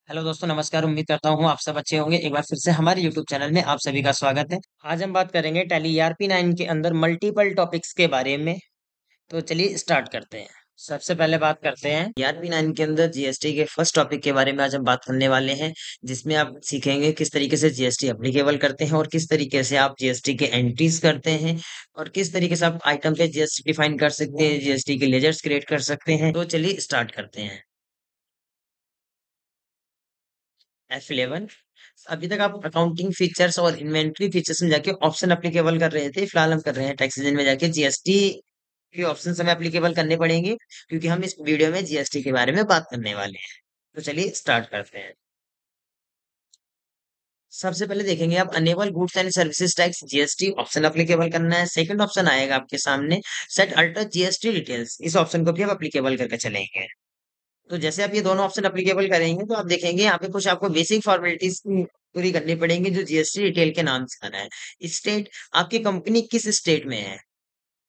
Hello दोस्तों, नमस्कार। उम्मीद करता हूँ आप सब अच्छे होंगे। एक बार फिर से हमारे यूट्यूब चैनल में आप सभी का स्वागत है। आज हम बात करेंगे टैली ERP9 के अंदर मल्टीपल टॉपिक्स के बारे में। तो चलिए स्टार्ट करते हैं। सबसे पहले बात करते हैं ERP9 के अंदर जीएसटी के फर्स्ट टॉपिक के बारे में। आज हम बात करने वाले हैं, जिसमें आप सीखेंगे किस तरीके से जीएसटी एप्लीकेबल करते हैं और किस तरीके से आप जीएसटी के एंट्रीज करते हैं और किस तरीके से आप आइटम पे जीएसटी डिफाइन कर सकते हैं, जीएसटी के लेजर्स क्रिएट कर सकते हैं। तो चलिए स्टार्ट करते हैं। F11। अभी तक आप अकाउंटिंग फीचर्स और इन्वेंटरी फीचर्स में जाके ऑप्शन एप्लीकेबल कर रहे थे। फिलहाल हम कर रहे हैं टैक्स रीजन में जाके जीएसटी के ऑप्शन हमें एप्लीकेबल करने पड़ेंगे, क्योंकि हम इस वीडियो में जीएसटी के बारे में बात करने वाले हैं। तो चलिए स्टार्ट करते हैं। सबसे पहले देखेंगे आप enable goods and services tax GST option applicable करना है। सेकंड ऑप्शन आएगा आपके सामने, सेट अल्टर जीएसटी डिटेल्स। इस ऑप्शन को भी आप एप्लीकेबल करके चलेंगे। तो जैसे आप ये दोनों ऑप्शन एप्लीकेबल करेंगे तो आप देखेंगे यहाँ पे कुछ आपको बेसिक फॉर्मेलिटीज पूरी करनी पड़ेंगी, जो जीएसटी डिटेल के नाम से आना है। स्टेट, आपकी कंपनी किस स्टेट में है,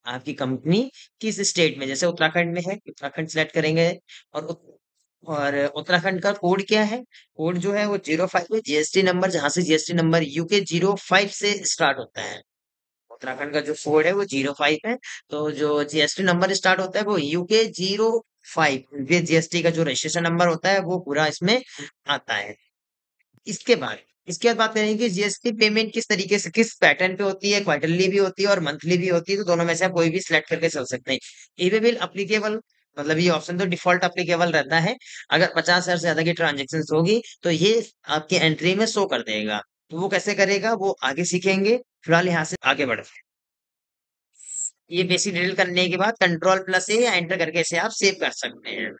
आपकी कंपनी किस स्टेट में, जैसे उत्तराखंड में है, उत्तराखंड सेलेक्ट करेंगे। और और उत्तराखंड का कोड क्या है, कोड जो है वो 05 है। जीएसटी नंबर, जहां से जीएसटी नंबर यूके 05 से स्टार्ट होता है। उत्तराखंड का जो कोड है वो 05 है। तो जो जीएसटी नंबर स्टार्ट होता है वो यूके 05। ये जीएसटी का जो रजिस्ट्रेशन नंबर होता है वो पूरा इसमें आता है। इसके बाद इसके बाद बात करेंगे कि जीएसटी पेमेंट किस तरीके से, किस पैटर्न पे होती है। क्वार्टरली भी होती है और मंथली भी होती है। तो दोनों में से आप कोई भी सिलेक्ट करके चल सकते हैं। ईवे बिल अप्लीकेबल, मतलब ये ऑप्शन तो डिफॉल्ट अप्लीकेबल रहता है। अगर 50,000 से ज्यादा की ट्रांजेक्शन होगी तो ये आपके एंट्री में शो कर देगा। तो वो कैसे करेगा वो आगे सीखेंगे। फिलहाल यहाँ से आगे बढ़ते हैं। ये बेसिक डिटेल करने के बाद कंट्रोल+A या एंटर करके इसे आप सेव कर सकते हैं।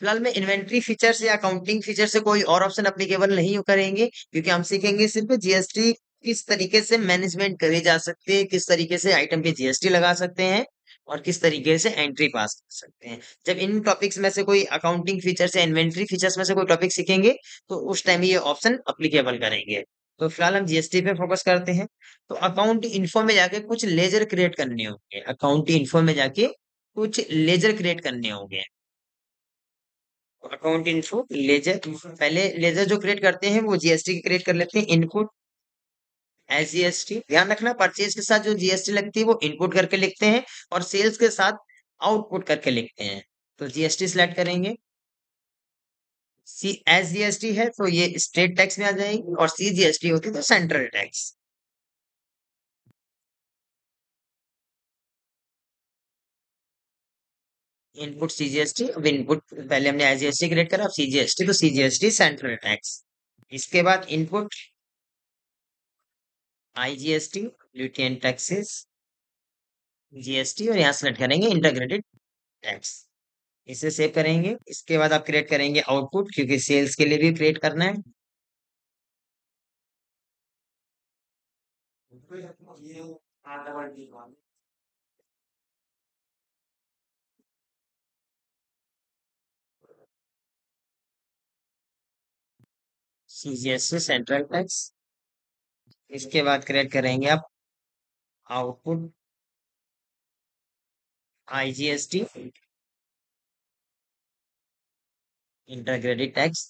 फिलहाल में इन्वेंट्री फीचर्स या अकाउंटिंग फीचर से कोई और ऑप्शन एप्लीकेबल नहीं करेंगे, क्योंकि हम सीखेंगे सिर्फ जीएसटी किस तरीके से मैनेजमेंट करे जा सकते हैं, किस तरीके से आइटम पे जीएसटी लगा सकते हैं और किस तरीके से एंट्री पास कर सकते हैं। जब इन टॉपिक्स में से कोई अकाउंटिंग फीचर्स या इन्वेंट्री फीचर्स में से कोई टॉपिक सीखेंगे तो उस टाइम ये ऑप्शन एप्लीकेबल करेंगे। तो फिलहाल हम जीएसटी पे फोकस करते हैं। तो अकाउंट इन्फो में जाके कुछ लेजर क्रिएट करने होंगे, अकाउंट इन्फो में जाके कुछ लेजर क्रिएट करने होंगे। अकाउंट इन्फो लेजर, पहले लेजर जो क्रिएट करते हैं वो जीएसटी की क्रिएट कर लेते हैं। इनपुट एस जीएसटी, ध्यान रखना परचेज के साथ जो जीएसटी लगती है वो इनपुट करके लिखते हैं और सेल्स के साथ आउटपुट करके लिखते हैं। तो जीएसटी सिलेक्ट करेंगे। सी एस जीएसटी है तो ये स्टेट टैक्स में आ जाएगी, और सी जीएसटी होती है तो सेंट्रल टैक्स। इनपुट सीजीएसटी, अब इनपुट पहले हमने एस जीएसटी क्रिएट करा, अब सीजीएसटी, तो सीजीएसटी सेंट्रल टैक्स। इसके बाद input IGST, duty and taxes, GST, और यहाँ सेलेक्ट करेंगे इंटीग्रेटेड टैक्स। इसे सेव करेंगे। इसके बाद आप क्रिएट करेंगे आउटपुट, क्योंकि सेल्स के लिए भी क्रिएट करना है। CGST central tax. इसके बाद क्रिएट करेंगे आप आउटपुट आईजीएसटी, इंटीग्रेटेड टैक्स।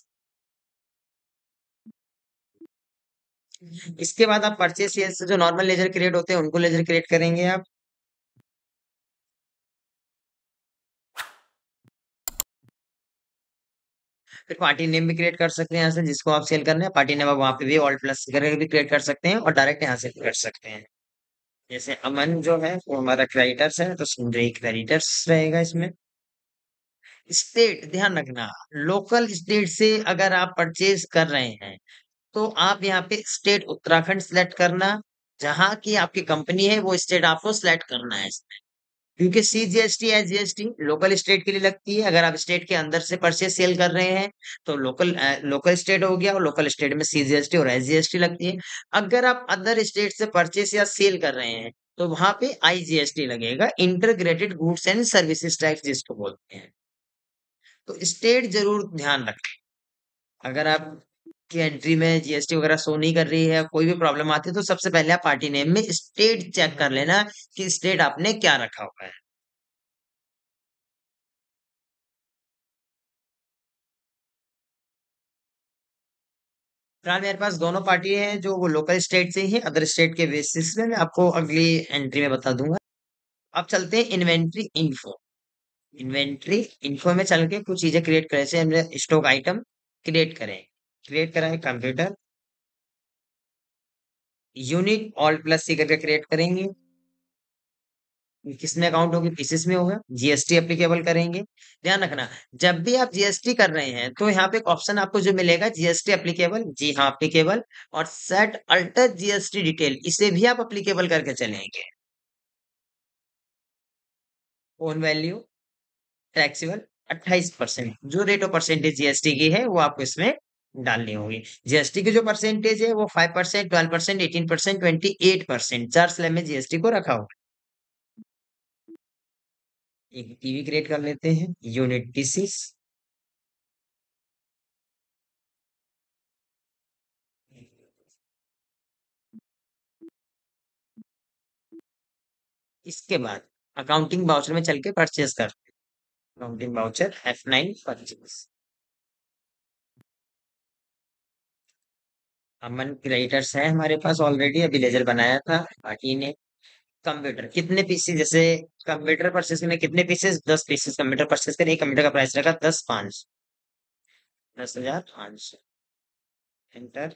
इसके बाद आप परचेस सेल्स से जो नॉर्मल लेजर क्रिएट होते हैं उनको लेजर क्रिएट करेंगे आप। फिर पार्टी नेम भी क्रिएट कर सकते हैं यहाँ से, जिसको आप सेल करना है पार्टी नेम, आप वहां पे भी ऑल्ट प्लस करके भी क्रिएट कर सकते हैं और डायरेक्ट यहाँ से कर सकते हैं। जैसे अमन जो है वो हमारा क्रेडिटर्स है, तो सन्ड्री क्रेडिटर्स रहेगा इसमें। स्टेट, ध्यान रखना, लोकल स्टेट से अगर आप परचेज कर रहे हैं तो आप यहाँ पे स्टेट उत्तराखंड सिलेक्ट करना। जहां की आपकी कंपनी है वो स्टेट आपको सिलेक्ट करना है इसमें। क्योंकि CGST S GST local state के लिए लगती है। अगर आप स्टेट के अंदर से परचेज सेल कर रहे हैं तो लोकल लोकल स्टेट हो गया, और लोकल स्टेट में सीजीएसटी और एसजीएसटी लगती है। अगर आप अदर स्टेट से परचेज या सेल कर रहे हैं तो वहां पे आईजीएसटी लगेगा, integrated goods and services tax जिसको बोलते हैं। तो स्टेट जरूर ध्यान रखें। अगर आप की एंट्री में जीएसटी वगैरह शो नहीं कर रही है, कोई भी प्रॉब्लम आती है, तो सबसे पहले आप पार्टी नेम में स्टेट चेक कर लेना कि स्टेट आपने क्या रखा हुआ है। फिलहाल मेरे पास दोनों पार्टी हैं जो वो लोकल स्टेट से ही है, अदर स्टेट के बेसिस पे मैं आपको अगली एंट्री में बता दूंगा। अब चलते हैं इन्वेंट्री इन्फो। इन्वेंट्री इन्फो में चल के कुछ चीजें क्रिएट करें, जैसे हमने स्टॉक आइटम क्रिएट करें। क्रिएट करा है कंप्यूटर, यूनिट ऑल्ट प्लस सी करके क्रिएट करेंगे। किसमें अकाउंट होगी? पीसेस में होगा। जीएसटी एप्लीकेबल करेंगे। ध्यान रखना, जब भी आप जीएसटी कर रहे हैं तो यहाँ पे एक ऑप्शन आपको जो मिलेगा जीएसटी एप्लीकेबल, जी हाँ एप्लीकेबल, और सेट अल्टर जीएसटी डिटेल, इसे भी आप एप्लीकेबल करके चलेंगे। ओन वैल्यू टैक्सेबल 28%, जो रेट ऑफ परसेंटेज जीएसटी की है वो आपको इसमें डालनी होगी। जीएसटी की जो परसेंटेज है वो 5%, 12%, 18%, 28%, चार स्लैब में जीएसटी को रखा होगा। एक टीवी क्रिएट कर लेते हैं, यूनिट पीसीस। इसके बाद अकाउंटिंग बाउचर में चल के परचेज कर, अकाउंटिंग बाउचर F9 परचेज। अमन क्रेडिटर्स है हमारे पास ऑलरेडी, अभी लेजर बनाया था पार्टी ने। कंप्यूटर कितने पीसेस, जैसे कंप्यूटर परचेज में कितने पीसेस? 10 पीसेस कंप्यूटर परचेज करें। कंप्यूटर का प्राइस रखा 10,500, 10,500। एंटर।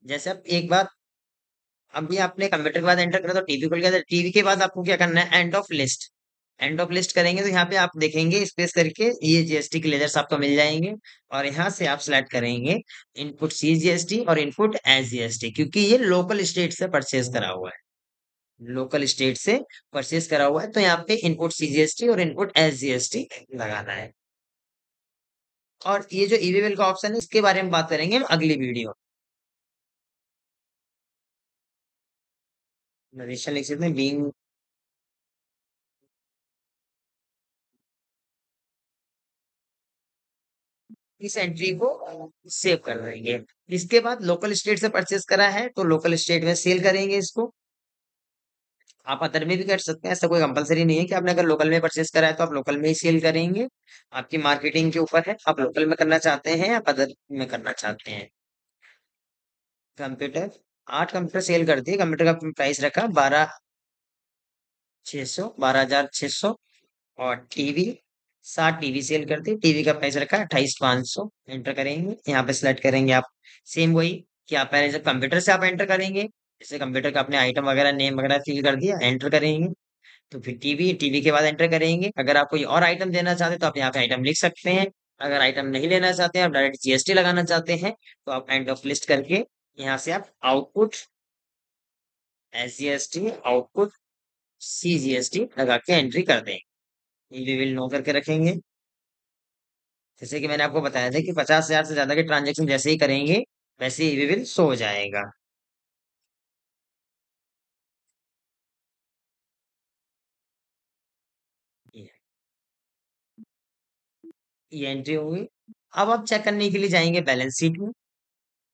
जैसे आप एक बात, अभी आपने कंप्यूटर के बाद एंटर करा तो टीवी खुल गया था। टीवी के बाद आपको क्या करना है? End of list. End of list करेंगे तो यहाँ पे आप देखेंगे स्पेस करके ये जीएसटी के लेजर्स आपको मिल जाएंगे। और यहाँ से आप सिलेक्ट करेंगे इनपुट सी जीएसटी और इनपुट एस जीएसटी, क्योंकि ये लोकल स्टेट से परचेज करा हुआ है। लोकल स्टेट से परचेज करा हुआ है तो यहाँ पे इनपुट सी जीएसटी और इनपुट एस जीएसटी लगाना है। और ये जो ई बिल का ऑप्शन है इसके बारे में बात करेंगे हम अगली वीडियो। नरेशन लिख सकते हैं बीइंग। इस एंट्री को सेव कर देंगे। इसके बाद लोकल स्टेट से परचेज करा है तो लोकल स्टेट में सेल करेंगे इसको। आप अदर में भी कर सकते हैं, ऐसा कोई कंपलसरी नहीं है कि आपने अगर लोकल में परचेज करा है तो आप लोकल में ही सेल करेंगे। आपकी मार्केटिंग के ऊपर है, आप लोकल में करना चाहते हैं या अदर में करना चाहते हैं। कंप्यूटर, 8 कंप्यूटर सेल कर दिए। कंप्यूटर का प्राइस रखा 12,600, 12,600। और टीवी, 7 टीवी सेल कर दी। टीवी का प्राइस रखा 28,500। एंटर करेंगे, यहाँ पे सिलेक्ट करेंगे आप सेम वही कि आप पहले जब कंप्यूटर से आप एंटर करेंगे, जैसे कंप्यूटर का अपने आइटम वगैरह नेम वगैरह फिल कर दिया, एंटर करेंगे। तो फिर टीवी, टीवी के बाद एंटर करेंगे। अगर आप कोई और आइटम देना चाहते हैं तो आप यहाँ पे आइटम लिख सकते हैं। अगर आइटम नहीं लेना चाहते हैं, आप डायरेक्ट जीएसटी लगाना चाहते हैं, तो आप एंड ऑफ लिस्ट करके यहाँ से आप output S GST, output C GST लगा के एंट्री कर दें। वी विल नो करके रखेंगे। जैसे कि मैंने आपको बताया था कि 50,000 से ज्यादा के ट्रांजेक्शन जैसे ही करेंगे वैसे ही वी विल शो हो जाएगा। ये ये एंट्री होगी। अब आप चेक करने के लिए जाएंगे बैलेंस शीट में,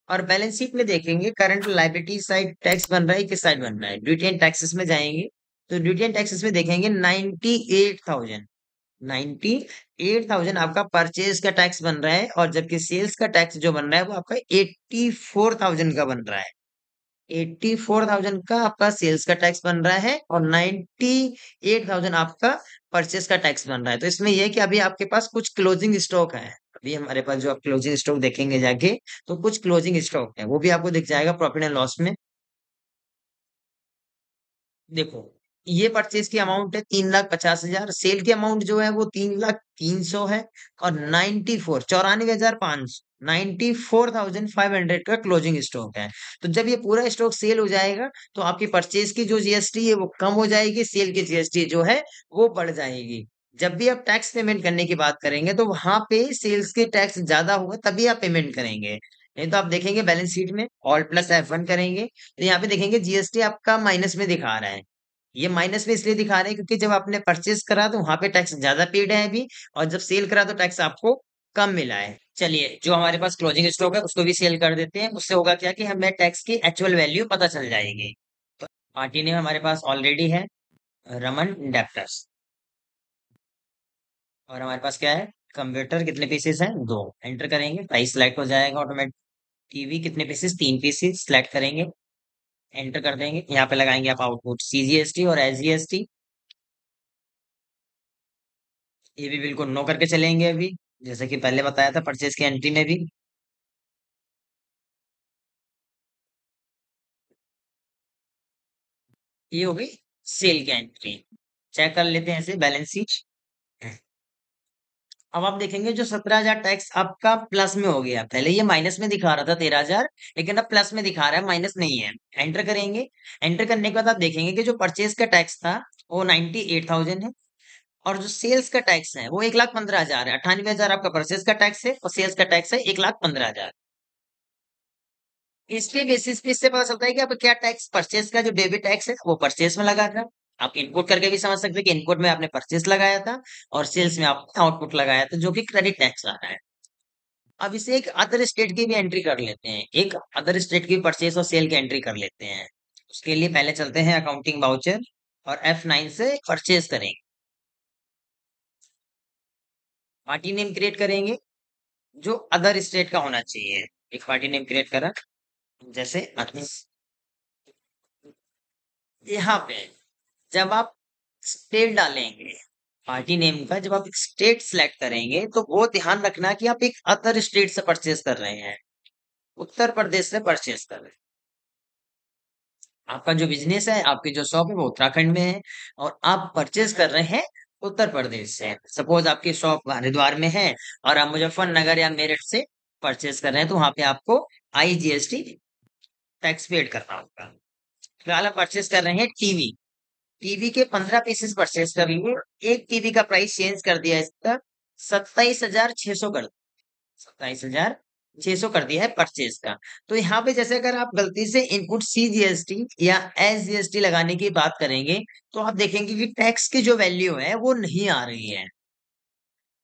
और बैलेंस शीट में देखेंगे करंट लायबिलिटी साइड टैक्स बन रहा है किस साइड बन रहा है। ड्यूटी एंड टैक्सेस में जाएंगे तो ड्यूटी एंड टैक्सेस में देखेंगे 98,000, 98,000 आपका परचेज का टैक्स बन रहा है, और जबकि सेल्स का टैक्स जो बन रहा है वो आपका 84,000 का बन रहा है। 84,000 का आपका सेल्स का टैक्स बन रहा है और 98,000 आपका परचेस का टैक्स बन रहा है। तो इसमें यह है कि अभी आपके पास कुछ क्लोजिंग स्टॉक है। अभी हमारे पास जो आप क्लोजिंग स्टॉक देखेंगे जाके, तो कुछ क्लोजिंग स्टॉक है वो भी आपको दिख जाएगा प्रॉफिट एंड लॉस में। देखो, ये परचेज की अमाउंट है 3,50,000, सेल की अमाउंट जो है वो 3,03,000 है, और 94,500 का क्लोजिंग स्टॉक है। तो जब ये पूरा स्टॉक सेल हो जाएगा तो आपकी परचेज की जो जीएसटी है वो कम हो जाएगी, सेल की जीएसटी जो है वो बढ़ जाएगी। जब भी आप टैक्स पेमेंट करने की बात करेंगे तो वहां पे सेल्स के टैक्स ज्यादा होगा तभी आप पेमेंट करेंगे। नहीं तो आप देखेंगे बैलेंस शीट में ऑल प्लस F1 करेंगे तो यहाँ पे देखेंगे जीएसटी आपका माइनस में दिखा रहा है। ये माइनस में इसलिए दिखा रहे हैं क्योंकि जब आपने परचेज करा तो वहां पे टैक्स ज्यादा पेड है अभी, और जब सेल करा तो टैक्स आपको कम मिला है। चलिए, जो हमारे पास क्लोजिंग स्टॉक है उसको भी सेल कर देते हैं। उससे होगा क्या कि हमें टैक्स की एक्चुअल वैल्यू पता चल जाएगी। तो पार्टी नेम हमारे पास ऑलरेडी है, रमन डेप्टर्स। और हमारे पास क्या है, कंप्यूटर कितने पीसेस हैं, दो। एंटर करेंगे, प्राइस सिलेक्ट हो जाएगा ऑटोमेटिक। टीवी कितने पीसेस, तीन पीसेस, सिलेक्ट करेंगे, एंटर कर देंगे। यहाँ पे लगाएंगे आप आउटपुट सीजीएसटी और एसजीएसटी। ये भी बिल्कुल नो करके चलेंगे अभी, जैसे कि पहले बताया था परचेज की एंट्री में भी। ये हो गई सेल की एंट्री। चेक कर लेते हैं ऐसे बैलेंस शीट। अब आप देखेंगे जो 17,000 टैक्स आपका प्लस में हो गया, पहले ये माइनस में दिखा रहा था 13,000, लेकिन अब प्लस में दिखा रहा है, माइनस नहीं है। एंटर करेंगे। एंटर करने के बाद आप देखेंगे कि जो परचेज का टैक्स था वो 98,000 है, और जो सेल्स का टैक्स है वो 1,15,000 है। 98,000 आपका परचेज का टैक्स है और सेल्स का टैक्स है 1,15,000। इसके बेसिस पे इससे पता चलता है कि आप क्या टैक्स, परचेज का जो डेबिट टैक्स है वो परचेज में लगा था। आप इनपुट करके भी समझ सकते हैं कि इनपुट में आपने परचेज लगाया था और सेल्स में आपने आउटपुट लगाया था, जो कि क्रेडिट टैक्स आ रहा है। अब इसे एक अदर स्टेट की भी एंट्री कर लेते हैं, एक अदर स्टेट की परचेज और सेल की एंट्री कर लेते हैं। उसके लिए पहले चलते हैं अकाउंटिंग वाउचर और F9 से परचेज करेंगे। पार्टी नेम क्रिएट करेंगे जो अदर स्टेट का होना चाहिए। एक पार्टी नेम क्रिएट करा, जैसे यहाँ पे जब आप स्टेट डालेंगे पार्टी नेम का, जब आप स्टेट सेलेक्ट करेंगे तो वो ध्यान रखना कि आप एक अदर स्टेट से परचेज कर रहे हैं, उत्तर प्रदेश से परचेज कर रहे हैं। आपका जो बिजनेस है, आपकी जो शॉप है वो उत्तराखंड में है, और आप परचेज कर रहे हैं उत्तर प्रदेश से। सपोज आपकी शॉप हरिद्वार में है और आप मुजफ्फरनगर या मेरठ से परचेज कर रहे हैं, तो वहां पे आपको आईजीएसटी टैक्स पेड करना होगा। फिलहाल आप परचेज कर रहे हैं टीवी। टीवी के 15 पीसेस परचेज कर लिए। एक टीवी का प्राइस चेंज कर दिया इसका, 27,600 कर, 27,600 कर दिया है परचेज का। तो यहाँ पे जैसे अगर आप गलती से इनपुट सीजीएसटी या एसजीएसटी लगाने की बात करेंगे, तो आप देखेंगे कि टैक्स की जो वैल्यू है वो नहीं आ रही है।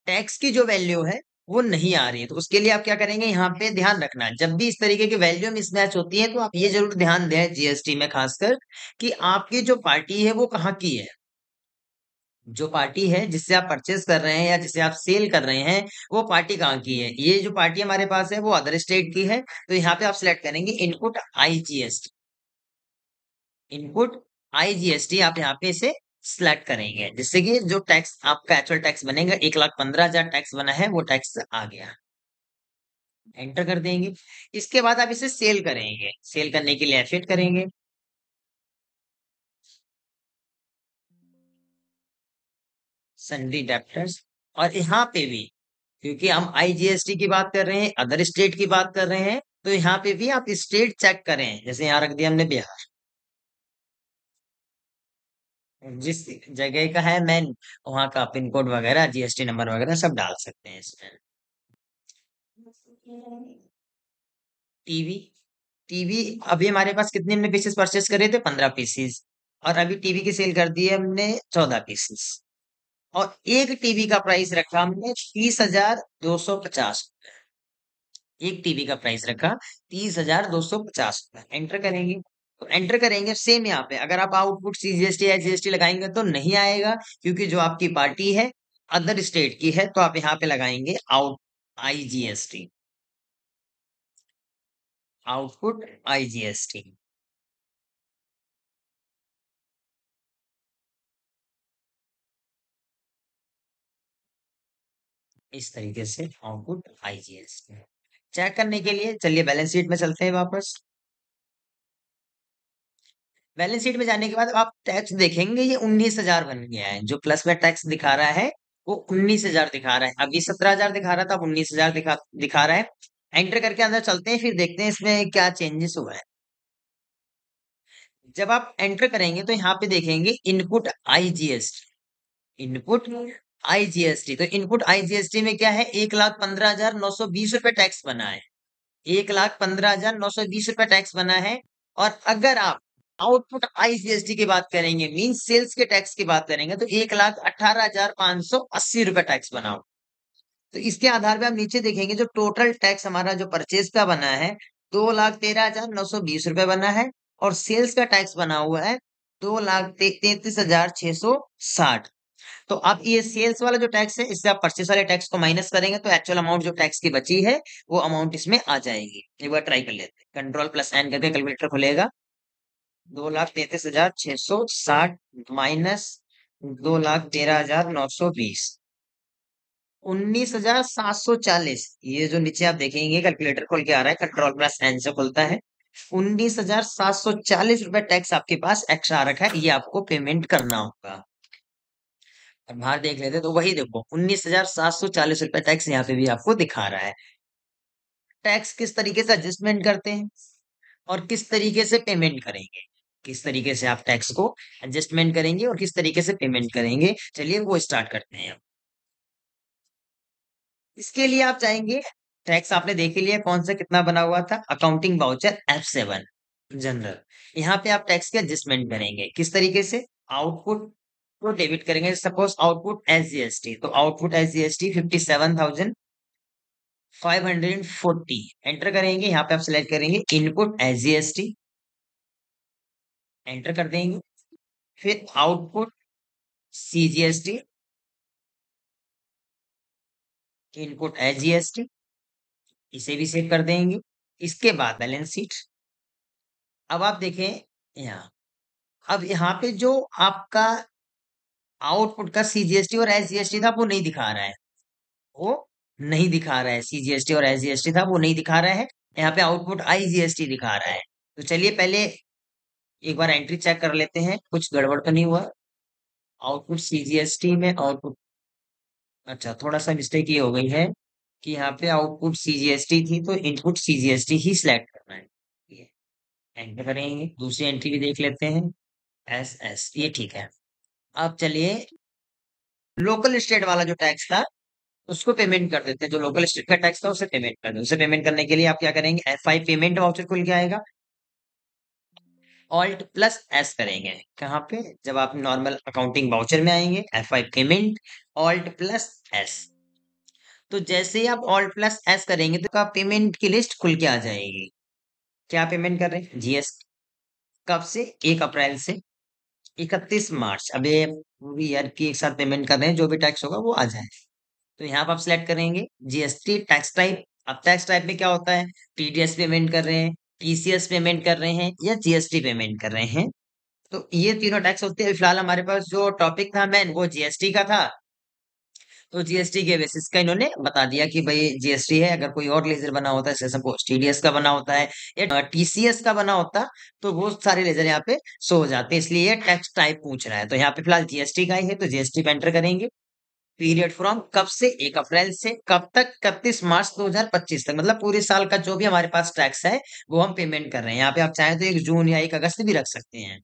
टैक्स की जो वैल्यू है वो नहीं आ रही है, तो उसके लिए आप क्या करेंगे, यहाँ पे ध्यान रखना, जब भी इस तरीके की वैल्यू मिसमैच होती है तो आप ये जरूर ध्यान दें जीएसटी में खासकर, कि आपकी जो पार्टी है वो कहाँ की है। जो पार्टी है जिससे आप परचेज कर रहे हैं या जिसे आप सेल कर रहे हैं, वो पार्टी कहाँ की है। ये जो पार्टी हमारे पास है वो अदर स्टेट की है, तो यहाँ पे आप सिलेक्ट करेंगे इनपुट आईजीएसटी। इनपुट आईजीएसटी आप यहाँ पे इसे सिलेक्ट करेंगे, जिससे कि जो टैक्स आपका एक्चुअल टैक्स बनेगा, 1,15,000 टैक्स बना है, वो टैक्स आ गया। एंटर कर देंगे। इसके बाद आप इसे सेल करेंगे, सेल करने के लिए एफिट करेंगे, सन्ड्री डेप्टर्स। और यहाँ पे भी, क्योंकि हम आईजीएसटी की बात कर रहे हैं, अदर स्टेट की बात कर रहे हैं, तो यहाँ पे भी आप स्टेट चेक करें। जैसे यहाँ रख दिया हमने बिहार, जिस जगह का है मैन, वहाँ का पिन कोड वगैरह, जीएसटी नंबर वगैरह सब डाल सकते हैं इसमें। टीवी, टीवी अभी हमारे पास कितने हमने पीसेस परचेस करे थे, 15 पीसेस, और अभी टीवी की सेल कर दी है हमने 14 पीसेस। और एक टीवी का प्राइस रखा हमने 30,250। एक टीवी का प्राइस रखा 30,250। एंटर करेंगे। तो एंटर करेंगे सेम यहाँ पे, अगर आप आउटपुट सीजीएसटी या जीएसटी लगाएंगे तो नहीं आएगा, क्योंकि जो आपकी पार्टी है अदर स्टेट की है, तो आप यहाँ पे लगाएंगे आउट आईजीएसटी, आउटपुट आईजीएसटी। इस तरीके से आउटपुट आईजीएसटी। चेक करने के लिए चलिए बैलेंस शीट में चलते हैं वापस। बैलेंस शीट में जाने के बाद आप टैक्स देखेंगे, ये 19,000 बन गया है। जो प्लस में टैक्स दिखा रहा है वो 19,000 दिखा रहा है। अभी 17,000 दिखा रहा था, अब 19,000 दिखा रहा है। एंटर करके अंदर चलते हैं, फिर देखते हैं इसमें क्या चेंजेस हुआ है। जब आप एंटर करेंगे तो यहाँ पे देखेंगे इनपुट आईजीएसटी, इनपुट आईजीएसटी। तो इनपुट आईजीएसटी में क्या है, 1,15,920 रुपए टैक्स बना है। 1,15,920 रुपए टैक्स बना है। और अगर आप आउटपुट आईजीएसटी की बात करेंगे, मीन सेल्स के टैक्स की बात करेंगे, तो 1,18,580 रुपए टैक्स बना हो। तो इसके आधार पे आप नीचे देखेंगे जो टोटल टैक्स हमारा जो परचेज का बना है, 2,13,920 रुपए बना है। और सेल्स का टैक्स बना हुआ है 2,33,660। तो आप ये सेल्स वाला जो टैक्स है, इससे आप परचेस वाले टैक्स को माइनस करेंगे तो एक्चुअल अमाउंट जो टैक्स की बची है, वो अमाउंट इसमें आ जाएगी। एक बार ट्राई कर लेते हैं। कंट्रोल प्लस एन करके कैलकुलेटर खुलेगा। 2,33,660 माइनस 2,13,920, 19,740। ये जो नीचे आप देखेंगे कैलकुलेटर खोल के आ रहा है, कंट्रोल प्लस एन से खुलता है। 19,740 रुपए टैक्स आपके पास एक्स्ट्रा आ रखा है, ये आपको पेमेंट करना होगा। और बाहर देख लेते तो वही देखो 19,740 रुपए टैक्स यहाँ पे भी आपको दिखा रहा है। टैक्स किस तरीके से एडजस्टमेंट करते हैं और किस तरीके से पेमेंट करेंगे, किस तरीके से आप टैक्स को एडजस्टमेंट करेंगे और किस तरीके से पेमेंट करेंगे, चलिए वो स्टार्ट करते हैं। इसके लिए आप चाहेंगे, टैक्स आपने देख ही लिया कौन सा कितना बना हुआ था, अकाउंटिंग वाउचर F7 जनरल। यहाँ पे आप टैक्स के एडजस्टमेंट करेंगे किस तरीके से, आउटपुट को डेबिट करेंगे। सपोज आउटपुट एस जीएसटी, तो आउटपुट एस जीएसटी 57,540 एंटर करेंगे। यहाँ पे आप सिलेक्ट करेंगे इनपुट एस जीएसटी, एंटर कर देंगे। फिर output CGST, input S GST, इसे भी सेव कर देंगे। इसके बाद बैलेंस शीट। अब आप देखें यहाँ, अब यहाँ पे जो आपका आउटपुट का सीजीएसटी और एसजीएसटी था वो नहीं दिखा रहा है, वो नहीं दिखा रहा है। सीजीएसटी और एसजीएसटी था वो नहीं दिखा रहा है, यहाँ पे आउटपुट आईजीएसटी दिखा रहा है। तो चलिए पहले एक बार एंट्री चेक कर लेते हैं, कुछ गड़बड़ तो नहीं हुआ। आउटपुट सीजीएसटी में आउटपुट, अच्छा थोड़ा सा मिस्टेक ये हो गई है कि यहाँ पे आउटपुट सीजीएसटी थी तो इनपुट सीजीएसटी ही सिलेक्ट करना है। ये एंटर करेंगे, दूसरी एंट्री भी देख लेते हैं। एस एस, ये ठीक है। अब चलिए लोकल स्टेट वाला जो टैक्स था उसको पेमेंट कर देते हैं। जो लोकल स्टेट का टैक्स था उसे पेमेंट कर दो। उसे पेमेंट करने के लिए आप क्या करेंगे, F5 पेमेंट वाउचर खुल के आएगा, ऑल्ट प्लस एस करेंगे। कहाँ पे, जब आप नॉर्मल अकाउंटिंग वाउचर में आएंगे, F5 payment, alt plus S. तो जैसे ही आप ऑल्ट प्लस एस करेंगे तो आपका पेमेंट की लिस्ट खुल के आ जाएगी। क्या पेमेंट कर रहे हैं, जीएसटी। कब से, 1 अप्रैल से 31 मार्च। अब ये पूरी ईयर की एक साथ पेमेंट कर रहे हैं, जो भी टैक्स होगा वो आ जाए। तो यहाँ पर आप सिलेक्ट करेंगे जीएसटी टैक्स टाइप। अब टैक्स टाइप में क्या होता है, टीडीएस पेमेंट कर रहे हैं, टीसीएस पेमेंट कर रहे हैं या जीएसटी पेमेंट कर रहे हैं। तो ये तीनों टैक्स होते हैं। फिलहाल हमारे पास जो टॉपिक था मेन वो जीएसटी का था, तो जीएसटी के बेसिस का इन्होंने बता दिया कि भाई जीएसटी है। अगर कोई और लेजर बना होता है, जैसे सपोज टीडीएस का बना होता है या टीसीएस का बना होता, तो वो सारे लेजर यहाँ पे शो हो जाते हैं। इसलिए ये टैक्स टाइप पूछ रहा है। तो यहाँ पे फिलहाल जीएसटी का ही है, तो जीएसटी पे एंटर करेंगे। पीरियड फ्रॉम कब से, 1 अप्रैल से कब तक, 31 मार्च 2025 तक। मतलब पूरे साल का जो भी हमारे पास टैक्स है वो हम पेमेंट कर रहे हैं। यहाँ पे आप चाहें तो 1 जून या 1 अगस्त भी रख सकते हैं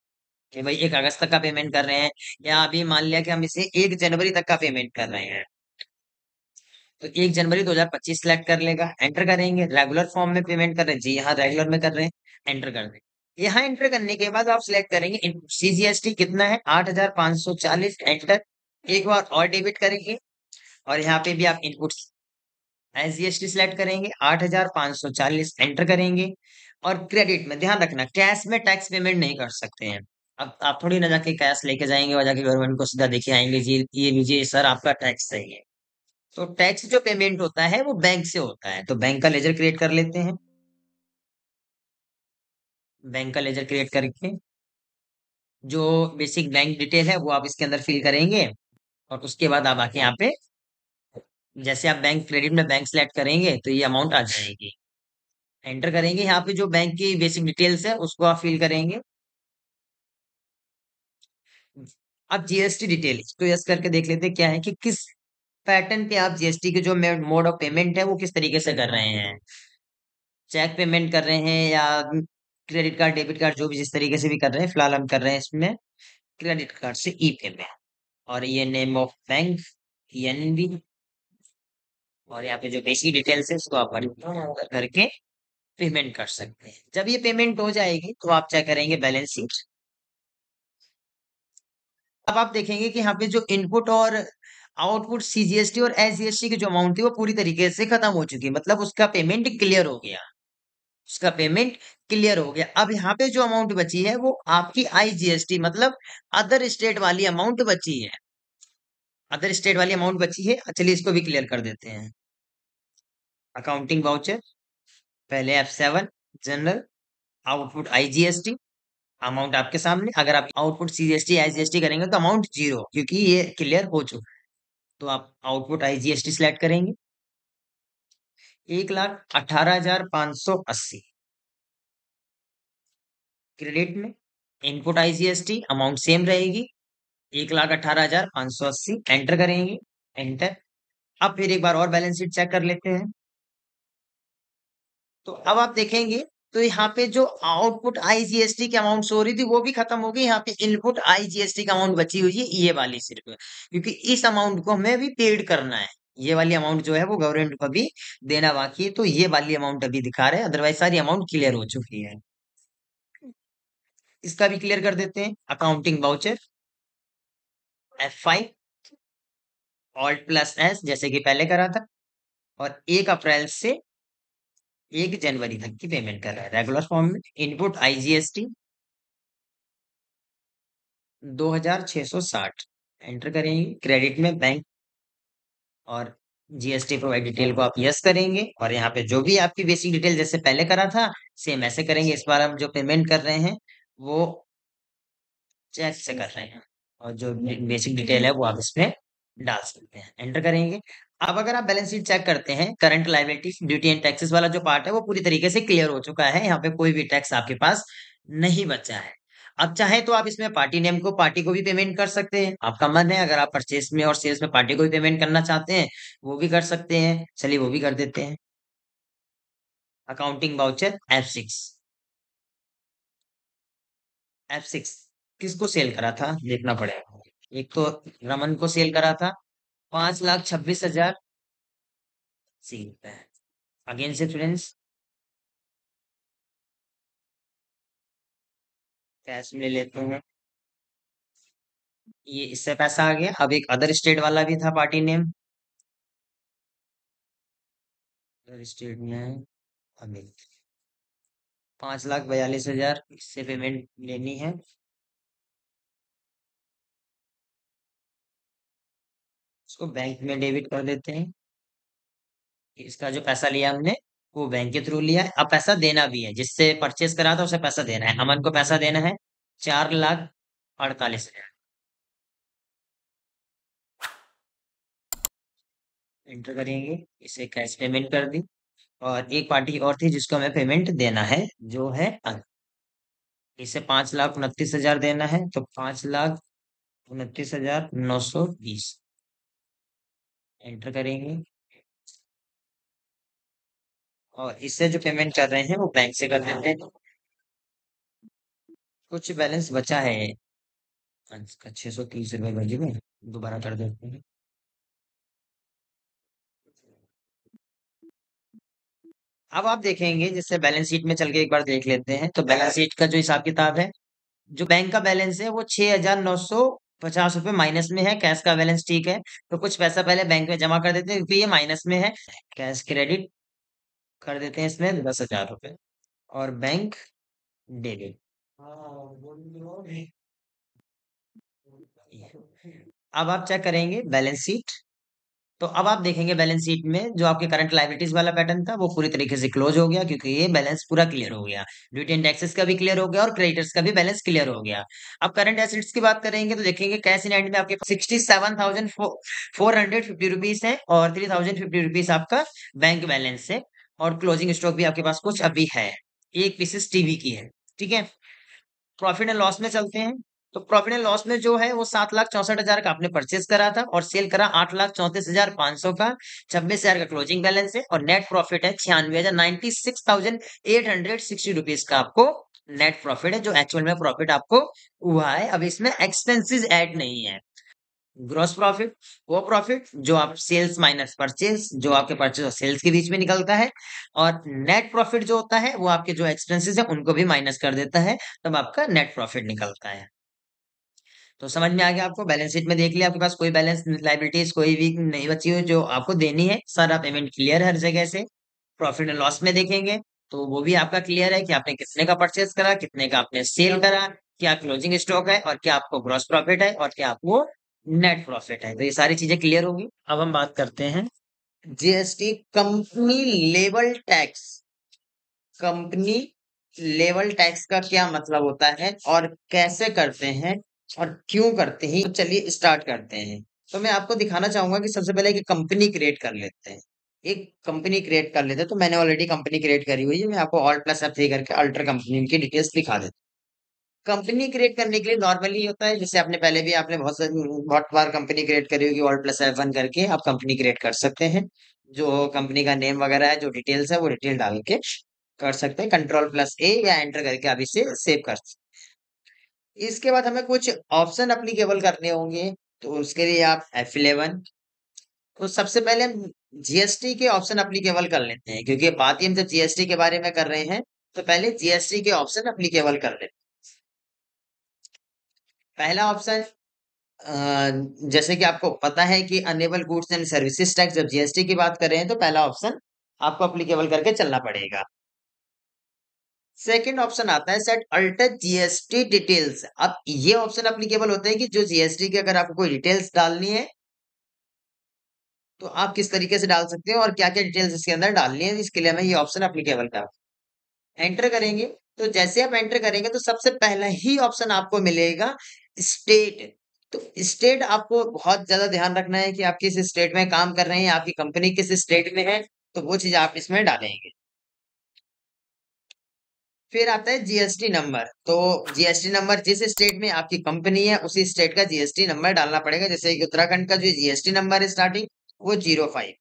कि भाई 1 अगस्त तक का पेमेंट कर रहे हैं, या अभी मान लिया कि हम इसे 1 जनवरी तक का पेमेंट कर रहे हैं, तो 1 जनवरी 2025 सिलेक्ट कर लेगा। एंटर करेंगे, रेगुलर फॉर्म में पेमेंट कर रहे हैं जी, यहाँ रेगुलर में कर रहे हैं, एंटर कर दें। यहाँ एंटर करने के बाद आप सिलेक्ट करेंगे सीजीएसटी कितना है, 8,540, एंटर। एक बार और डेबिट करेंगे और यहाँ पे भी आप इनपुट एसजीएसटी सिलेक्ट करेंगे, 8,540, एंटर करेंगे। और क्रेडिट में ध्यान रखना, कैश में टैक्स पेमेंट नहीं कर सकते हैं। अब आप थोड़ी ना जाके कैश लेके जाएंगे और जाके गवर्नमेंट को सीधा देके आएंगे जी ये लीजिए सर आपका टैक्स सही है। तो टैक्स जो पेमेंट होता है वो बैंक से होता है। तो बैंक का लेजर क्रिएट कर लेते हैं। बैंक का लेजर क्रिएट करके जो बेसिक बैंक डिटेल है वो आप इसके अंदर फिल करेंगे। और उसके बाद आप आके यहाँ पे, जैसे आप बैंक क्रेडिट में बैंक सेलेक्ट करेंगे तो ये अमाउंट आ जाएगी। एंटर करेंगे, यहाँ पे जो बैंक की बेसिक डिटेल्स है उसको आप फिल करेंगे। अब जीएसटी डिटेल तो यस करके देख लेते हैं क्या है कि किस पैटर्न पे आप जीएसटी के जो मोड ऑफ पेमेंट है वो किस तरीके से कर रहे हैं। चेक पेमेंट कर रहे हैं या क्रेडिट कार्ड डेबिट कार्ड, जो भी जिस तरीके से भी कर रहे हैं। फिलहाल हम कर रहे हैं इसमें क्रेडिट कार्ड से ई पेमेंट। और ये नेम ऑफ बैंक एनबी, और यहाँ पे जो बेसिक डिटेल्स है उसको आप करके पेमेंट कर सकते हैं। जब ये पेमेंट हो जाएगी तो आप चेक करेंगे बैलेंस शीट। अब आप देखेंगे कि यहाँ पे जो इनपुट और आउटपुट सीजीएसटी और एसजीएसटी की जो अमाउंट थी वो पूरी तरीके से खत्म हो चुकी है। मतलब उसका पेमेंट क्लियर हो गया, उसका पेमेंट क्लियर हो गया। अब यहाँ पे जो अमाउंट बची है वो आपकी आईजीएसटी मतलब अदर स्टेट वाली अमाउंट बची है। अदर स्टेट वाली अमाउंट बची है, चलिए इसको भी क्लियर कर देते हैं। अकाउंटिंग वाउचर, पहले F7 general, output IGST, amount आपके सामने। अगर आप आउटपुट सीजीएसटी आईजीएसटी करेंगे तो अमाउंट जीरो, क्योंकि ये क्लियर हो चुका है। तो आप आउटपुट आईजीएसटी सिलेक्ट करेंगे, 1,18,580। क्रेडिट में इनपुट आईजीएसटी अमाउंट सेम रहेगी, 1,18,580। एंटर करेंगे, एंटर। अब फिर एक बार और बैलेंस शीट चेक कर लेते हैं। तो अब आप देखेंगे तो यहाँ पे जो आउटपुट आईजीएसटी की अमाउंट हो रही थी वो भी खत्म हो गई। यहाँ पे इनपुट आईजीएसटी की अमाउंट बची हुई है, ये वाली सिर्फ, क्योंकि इस अमाउंट को हमें अभी पेड करना है। ये वाली अमाउंट जो है वो गवर्नमेंट को अभी देना बाकी है, तो ये वाली अमाउंट अभी दिखा रहे हैं, अदरवाइज सारी अमाउंट क्लियर हो चुकी है। इसका भी क्लियर कर देते हैं। अकाउंटिंग वाउचर, F5, Alt+S जैसे कि पहले करा था, और 1 अप्रैल से 1 जनवरी तक की पेमेंट कर रहा है रेगुलर फॉर्म में। Input IGST 2,660। एंटर करेंगे। क्रेडिट में बैंक और जीएसटी प्रोवाइड डिटेल को आप यस करेंगे, और यहाँ पे जो भी आपकी बेसिक डिटेल जैसे पहले करा था सेम ऐसे करेंगे। इस बार हम जो पेमेंट कर रहे हैं वो चेक से कर रहे हैं, और जो बेसिक डिटेल है वो आप इसमें डाल सकते हैं। एंटर करेंगे। अब अगर आप बैलेंस शीट चेक करते हैं, current liabilities duty and taxes वाला जो पार्ट है वो पूरी तरीके से क्लियर हो चुका है। यहाँ पे कोई भी टैक्स आपके पास नहीं बचा है। अब चाहे तो आप इसमें पार्टी नेम को, पार्टी को भी पेमेंट कर सकते हैं, आपका मन है। अगर आप परचेस में और सेल्स में पार्टी को भी पेमेंट करना चाहते हैं वो भी कर सकते हैं, चलिए वो भी कर देते हैं। Accounting voucher F6। F6 किसको सेल करा था देखना पड़ेगा। एक तो रमन को सेल करा था 5,26,000 अगेन से फ्रेंड्स कैश में ले लेते हैं। ये इससे पैसा आ गया। अब एक अदर स्टेट वाला भी था पार्टी नेम, अदर स्टेट में है अमित, 5,42,000 इससे पेमेंट लेनी है। इसको बैंक में डेबिट कर देते हैं। इसका जो पैसा लिया हमने वो बैंक के थ्रू लिया है। अब पैसा देना भी है, जिससे परचेस करा था उसे पैसा देना है। अमन को पैसा देना है 4,48,000। एंटर करेंगे, इसे कैश पेमेंट कर दी। और एक पार्टी और थी जिसको हमें पेमेंट देना है, जो है इसे 5,29,000 देना है, तो 5,29,920। एंटर करेंगे, और इससे जो पेमेंट कर रहे हैं वो बैंक से कर देते हैं। कुछ बैलेंस बचा है इसका, 630 रुपए बचे हुए, दोबारा कर देते हैं। अब आप देखेंगे, जैसे बैलेंस शीट में चल के एक बार देख लेते हैं, तो बैलेंस शीट का जो हिसाब किताब है, जो बैंक का बैलेंस है वो 6,950 रुपए माइनस में है। कैश का बैलेंस ठीक है, तो कुछ पैसा पहले बैंक में जमा कर देते हैं क्योंकि ये माइनस में है। कैश क्रेडिट कर देते हैं इसमें 10,000 रुपए, और बैंक डेबिट। अब आप चेक करेंगे बैलेंस शीट, तो अब आप देखेंगे बैलेंस शीट में जो आपके करंट लायबिलिटीज वाला पैटर्न था वो पूरी तरीके से क्लोज हो गया, क्योंकि ये बैलेंस पूरा क्लियर हो गया। ड्यूटी एंड टैक्सेस का भी क्लियर हो गया और क्रेडिटर्स का भी बैलेंस क्लियर हो गया। अब करंट एसेट्स की बात करेंगे तो देखेंगे कैश इन हैंड में आपके पास 67,450 रुपीज है, और 3,050 रुपीज आपका बैंक बैलेंस है, और क्लोजिंग स्टॉक भी आपके पास कुछ अभी है, एक पीसेस टीवी की है। ठीक है, प्रॉफिट एंड लॉस में चलते हैं। तो प्रॉफिट एंड लॉस में जो है वो 7,64,000 का आपने परचेस करा था, और सेल करा 8,34,500 का। 26,000 का क्लोजिंग बैलेंस है, और नेट प्रॉफिट है 96,000, 96,860 रुपीज का आपको नेट प्रॉफिट है, जो एक्चुअल में प्रॉफिट आपको हुआ है। अब इसमें एक्सपेंसेस ऐड नहीं है। ग्रॉस प्रॉफिट वो प्रॉफिट जो आप सेल्स माइनस परचेज, जो आपके परचेज और सेल्स के बीच में निकलता है, और नेट प्रॉफिट जो होता है वो आपके जो एक्सपेंसेस है उनको भी माइनस कर देता है, तब आपका नेट प्रॉफिट निकलता है। तो समझ में आ गया आपको। बैलेंस शीट में देख लिया, आपके पास कोई बैलेंस लाइबिलिटीज कोई भी नहीं बची हुई जो आपको देनी है, सारा पेमेंट क्लियर है हर जगह से। प्रॉफिट एंड लॉस में देखेंगे तो वो भी आपका क्लियर है कि आपने कितने का परचेस करा, कितने का आपने सेल करा, क्या क्लोजिंग स्टॉक है, और क्या आपको ग्रॉस प्रॉफिट है, और क्या आपको नेट प्रॉफिट है। तो ये सारी चीजें क्लियर होगी। अब हम बात करते हैं GST company level tax. Company level tax का क्या मतलब होता है और कैसे करते हैं और क्यों करते हैं, तो चलिए स्टार्ट करते हैं। तो मैं आपको दिखाना चाहूंगा कि सबसे पहले एक कंपनी क्रिएट कर लेते हैं। एक कंपनी क्रिएट कर लेते हैं। तो मैंने ऑलरेडी कंपनी क्रिएट करी हुई है। मैं आपको ऑल्ट प्लस F3 करके अल्टर कंपनी की डिटेल्स दिखा देता हूँ। कंपनी क्रिएट करने के लिए नॉर्मली होता है, जैसे आपने पहले भी आपने बहुत बार कंपनी क्रिएट करी होगी, ऑल्ट प्लस F1 करके आप कंपनी क्रिएट कर सकते हैं। जो कंपनी का नेम वगैरह है, जो डिटेल्स है, वो डिटेल डाल के कर सकते हैं। कंट्रोल प्लस ए या एंटर करके आप इसे सेव कर सकते हैं। इसके बाद हमें कुछ ऑप्शन अप्लीकेबल करने होंगे। तो उसके लिए आप F11। तो सबसे पहले हम जीएसटी के ऑप्शन अप्लीकेबल कर लेते हैं, क्योंकि बात ही हम जब जीएसटी के बारे में कर रहे हैं तो पहले जीएसटी के ऑप्शन अप्लीकेबल कर लेते हैं। पहला ऑप्शन, जैसे कि आपको पता है कि enable goods and services tax, जब जीएसटी की बात कर रहे हैं तो पहला ऑप्शन आपको अप्लीकेबल करके चलना पड़ेगा। सेकंड ऑप्शन आता है सेट अल्टर जीएसटी डिटेल्स। अब ये ऑप्शन अप्लीकेबल होता है कि जो जीएसटी की अगर आपको कोई डिटेल्स डालनी है तो आप किस तरीके से डाल सकते हो और क्या क्या डिटेल्स इसके अंदर डालनी है, इसके लिए हमें ये ऑप्शन अप्लीकेबल कर एंटर करेंगे। तो जैसे आप एंटर करेंगे तो सबसे पहला ही ऑप्शन आपको मिलेगा स्टेट। तो स्टेट आपको बहुत ज्यादा ध्यान रखना है कि आप किस स्टेट में काम कर रहे हैं, आपकी कंपनी किस स्टेट में है, तो वो चीज आप इसमें डालेंगे। फिर आता है जीएसटी नंबर। तो जीएसटी नंबर जिस स्टेट में आपकी कंपनी है उसी स्टेट का जीएसटी नंबर डालना पड़ेगा। जैसे कि उत्तराखंड का जो जीएसटी नंबर है स्टार्टिंग, वो 05।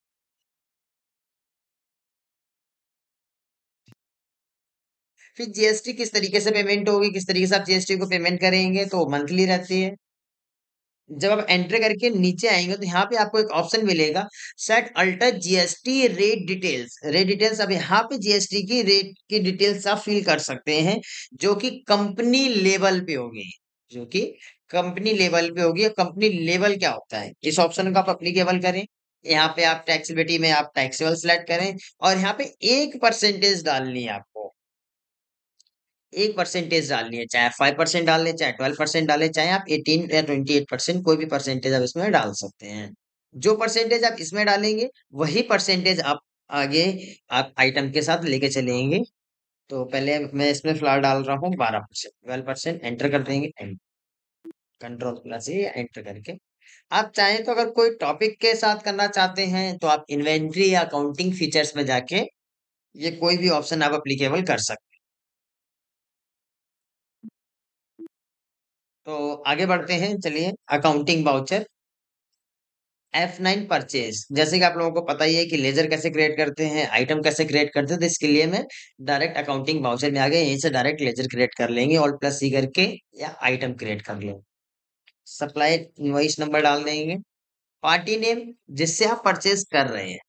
फिर जीएसटी किस तरीके से पेमेंट होगी, किस तरीके से आप जीएसटी को पेमेंट करेंगे, तो मंथली रहती है। जब आप एंटर करके नीचे आएंगे तो यहाँ पे आपको एक ऑप्शन मिलेगा set alter GST rate details. Rate details, अब यहाँ पे जीएसटी की रेट की डिटेल्स आप फिल कर सकते हैं, जो कि कंपनी लेवल पे होगी। जो कि कंपनी लेवल पे होगी। कंपनी लेवल क्या होता है, इस ऑप्शन को आप अप्लीकेबल करें। यहाँ पे आप टैक्सेबिलिटी में आप टैक्सेबल सेलेक्ट करें और यहाँ पे 1% डालनी है आपको। 1% डालनी है, चाहे 5% डाल लें, चाहे 12% डालें, चाहे आप 18 या 28%, कोई भी परसेंटेज आप इसमें डाल सकते हैं। जो परसेंटेज आप इसमें डालेंगे वही परसेंटेज आप आगे आप आइटम के साथ लेके चलेंगे। तो पहले मैं इसमें फिलहाल डाल रहा हूँ 12%, 12% एंटर कर देंगे। कंट्रोल प्लस ये एंटर करके आप चाहें तो अगर कोई टॉपिक के साथ करना चाहते हैं तो आप इन्वेंट्री या अकाउंटिंग फीचर्स में जाके ये कोई भी ऑप्शन आप अप्लीकेबल कर सकते हैं। तो आगे बढ़ते हैं, चलिए। Accounting voucher F9 purchase. जैसे कि आप लोगों को पता ही है कि लेजर कैसे क्रिएट करते हैं, आइटम कैसे क्रिएट करते हैं, तो इसके लिए मैं डायरेक्ट अकाउंटिंग बाउचर में आ गए, यहीं से डायरेक्ट लेजर क्रिएट कर लेंगे, ऑल्ट प्लस C करके, या आइटम क्रिएट कर लेंगे। सप्लाई इनवॉइस नंबर डाल देंगे। पार्टी नेम जिससे आप परचेज कर रहे हैं,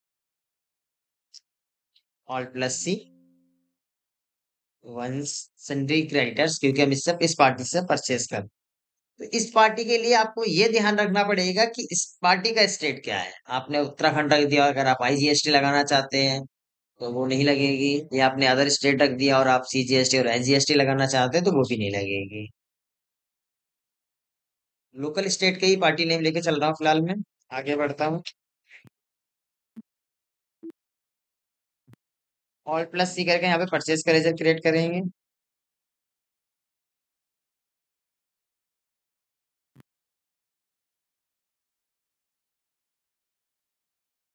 alt plus C। One sundry creditors, क्योंकि हम इससे इस पार्टी से परचेज कर, तो इस पार्टी के लिए आपको ये ध्यान रखना पड़ेगा कि इस पार्टी का स्टेट क्या है। आपने उत्तराखंड रख दिया, अगर आप आईजीएसटी लगाना चाहते हैं तो वो नहीं लगेगी, या आपने अदर स्टेट रख दिया और आप सीजीएसटी और एसजीएसटी लगाना चाहते हैं तो वो भी नहीं लगेगी। लोकल स्टेट के ही पार्टी नेम लेके चल रहा हूँ फिलहाल मैं। आगे बढ़ता हूँ। ऑल प्लस सी करके यहाँ पे परचेज का रेजर क्रिएट करेंगे।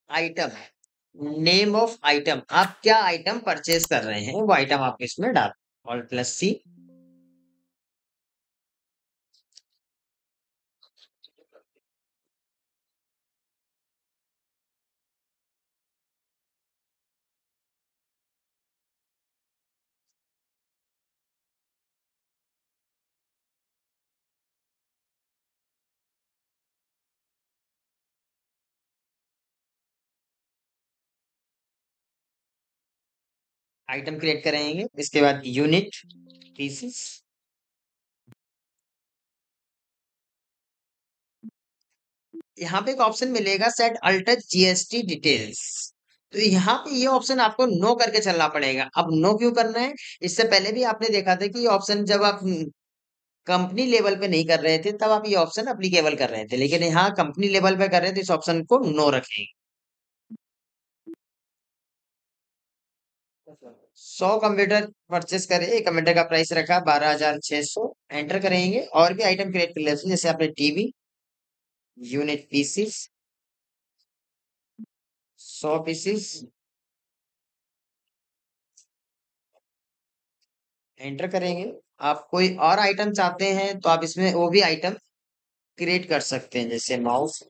आइटम, नेम ऑफ आइटम, आप क्या आइटम परचेज कर रहे हैं वो आइटम आप इसमें डाल। ऑल प्लस सी। आइटम क्रिएट करेंगे, इसके बाद यूनिट, पीसेस। यहाँ पे एक ऑप्शन मिलेगा सेट अल्टर जीएसटी डिटेल्स। तो यहाँ पे ये ऑप्शन आपको नो करके चलना पड़ेगा। अब नो क्यों करना है, इससे पहले भी आपने देखा था कि ये ऑप्शन जब आप कंपनी लेवल पे नहीं कर रहे थे तब आप ये ऑप्शन अप्लीकेबल कर रहे थे, लेकिन यहाँ कंपनी लेवल पे कर रहे थे तो इस ऑप्शन को नो रखेंगे। 100 कंप्यूटर परचेस करे, एक कंप्यूटर का प्राइस रखा 12,600, एंटर करेंगे। और भी आइटम क्रिएट कर लेते हैं, जैसे आपने TV, unit pieces 100 pieces, enter करेंगे। आप कोई और आइटम चाहते हैं तो आप इसमें वो भी आइटम क्रिएट कर सकते हैं, जैसे माउस।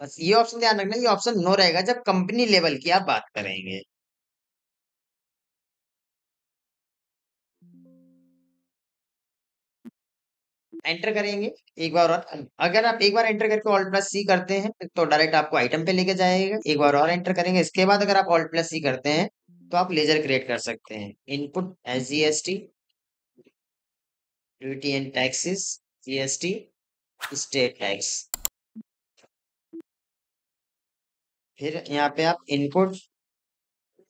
बस ये ऑप्शन ध्यान रखना, ये ऑप्शन नो रहेगा जब कंपनी लेवल की आप बात करेंगे। एंटर करेंगे एक बार और। अगर आप एक बार एंटर करके ऑल्ट प्लस सी करते हैं तो डायरेक्ट आपको आइटम पे लेके जाएगा। एक बार और एंटर करेंगे, इसके बाद अगर आप ऑल्ट प्लस सी करते हैं तो आप लेजर क्रिएट कर सकते हैं। Input S GST, duty and taxes GST, state tax. फिर यहाँ पे आप input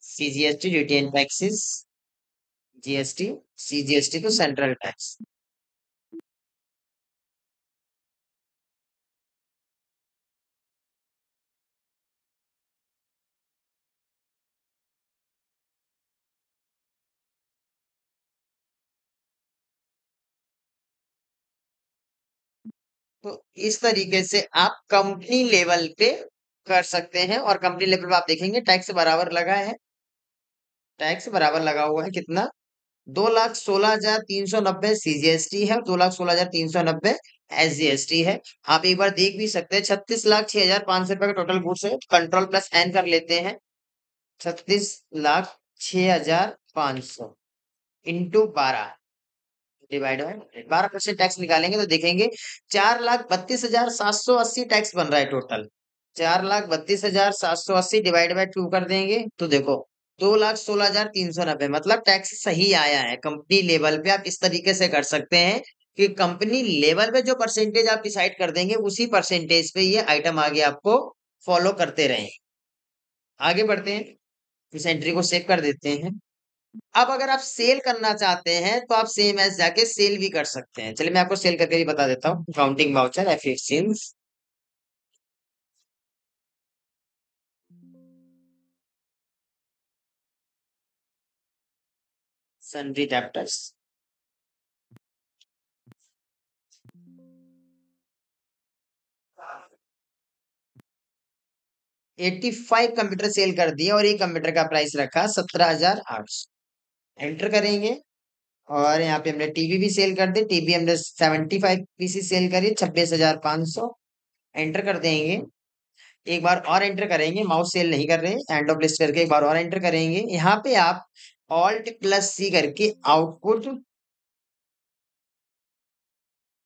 CGST, duty and taxes, GST, CGST तो सेंट्रल टैक्स। तो इस तरीके से आप कंपनी लेवल पे कर सकते हैं। और कंपनी लेवल पे आप देखेंगे टैक्स बराबर लगा है, टैक्स बराबर लगा हुआ है कितना, 2,16,390 सीजीएसटी है, 2,16,390 एसजीएसटी है। आप एक बार देख भी सकते हैं, 36,06,500 रुपए का टोटल गुड्स है। कंट्रोल प्लस एन कर लेते हैं, 36,06,500 इंटू 12 डिवाइड बाय 12% टैक्स निकालेंगे तो देखेंगे 4,32,780 टैक्स बन रहा है टोटल। 4,32,780 डिवाइड बाय 2 कर देंगे तो देखो 2,16,390, मतलब टैक्स सही आया है। कंपनी लेवल पे आप इस तरीके से कर सकते हैं कि कंपनी लेवल पे जो परसेंटेज आप डिसाइड कर देंगे उसी परसेंटेज पे ये आइटम आगे आपको फॉलो करते रहें। आगे बढ़ते हैं, इस एंट्री को सेव कर देते हैं। अब अगर आप सेल करना चाहते हैं तो आप सेम एज जाके सेल भी कर सकते हैं। चलिए मैं आपको सेल करके भी बता देता हूँ। Counting voucher F sales, sundry debtors, 85 computer sale कर दिए और एक कंप्यूटर का प्राइस रखा 17,800, एंटर करेंगे। और यहाँ पे हमने टीवी भी सेल कर दी, टीवी हमने 75 पीसी सेल करी 26,500, एंटर कर देंगे। एक बार और एंटर करेंगे, माउस सेल नहीं कर रहे, एंड ऑफ लिस्ट करके एक बार और एंटर करेंगे। यहाँ पे आप ऑल्ट प्लस सी करके output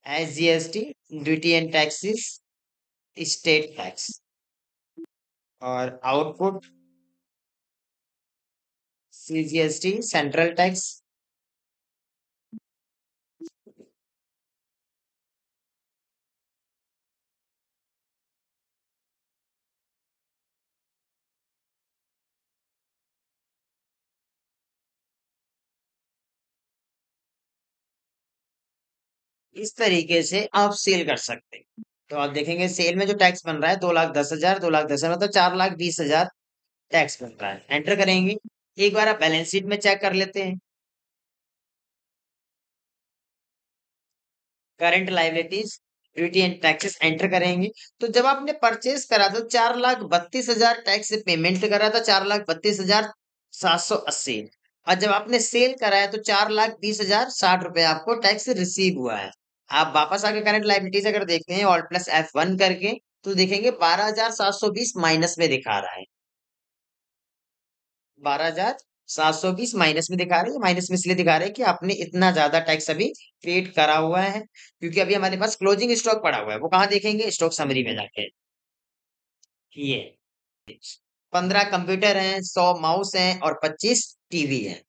S GST, duty and taxes, state tax, और आउटपुट सीजीएसटी, सेंट्रल टैक्स। इस तरीके से आप सेल कर सकते हैं। तो आप देखेंगे सेल में जो टैक्स बन रहा है 2,10,000, 2,10,000 मतलब 4,20,000 टैक्स बन रहा है। एंटर करेंगे, एक बार आप बैलेंस शीट में चेक कर लेते हैं। Current liabilities, duty and taxes, enter करेंगे। तो जब आपने परचेस करा तो 4,32,000 टैक्स पेमेंट करा था, 4,32,780। और जब आपने सेल कराया तो 4,20,060 रुपए आपको टैक्स रिसीव हुआ है। आप वापस आके करंट लाइबिलिटीज अगर देखते हैं ऑल्ट प्लस F1 करके तो देखेंगे 12,720 माइनस में दिखा रहा है। 12,720 माइनस में दिखा रही है। माइनस में इसलिए दिखा रहे हैं कि आपने इतना ज्यादा टैक्स अभी पेड करा हुआ है, क्योंकि अभी हमारे पास क्लोजिंग स्टॉक पड़ा हुआ है। वो कहाँ देखेंगे, स्टॉक समरी में जाके। ये 15 कंप्यूटर हैं, 100 माउस हैं और 25 टीवी हैं।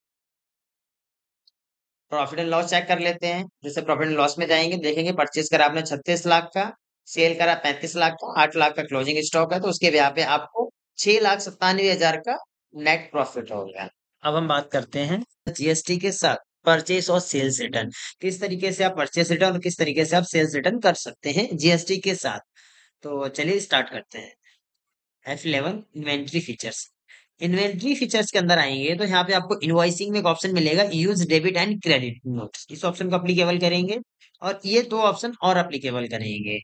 प्रॉफिट एंड लॉस चेक कर लेते हैं। जैसे प्रॉफिट एंड लॉस में जाएंगे, देखेंगे परचेज करा आपने 36 लाख का, सेल करा 35 लाख का, 8 लाख का क्लोजिंग स्टॉक है, तो उसके ब्याह पे आपको 6,97,000 का नेट प्रॉफिट हो गया। अब हम बात करते हैं जीएसटी के साथ परचेस और सेल्स रिटर्न। किस तरीके से आप परचेस रिटर्न और किस तरीके से आप सेल्स रिटर्न कर सकते हैं जीएसटी के साथ। तो चलिए स्टार्ट करते हैं। F11 inventory features. Inventory features के अंदर आएंगे तो यहाँ पे आपको इनवॉइसिंग में एक ऑप्शन मिलेगा, use debit and credit notes. इस ऑप्शन को अप्लीकेबल करेंगे और ये दो ऑप्शन और अप्लीकेबल करेंगे,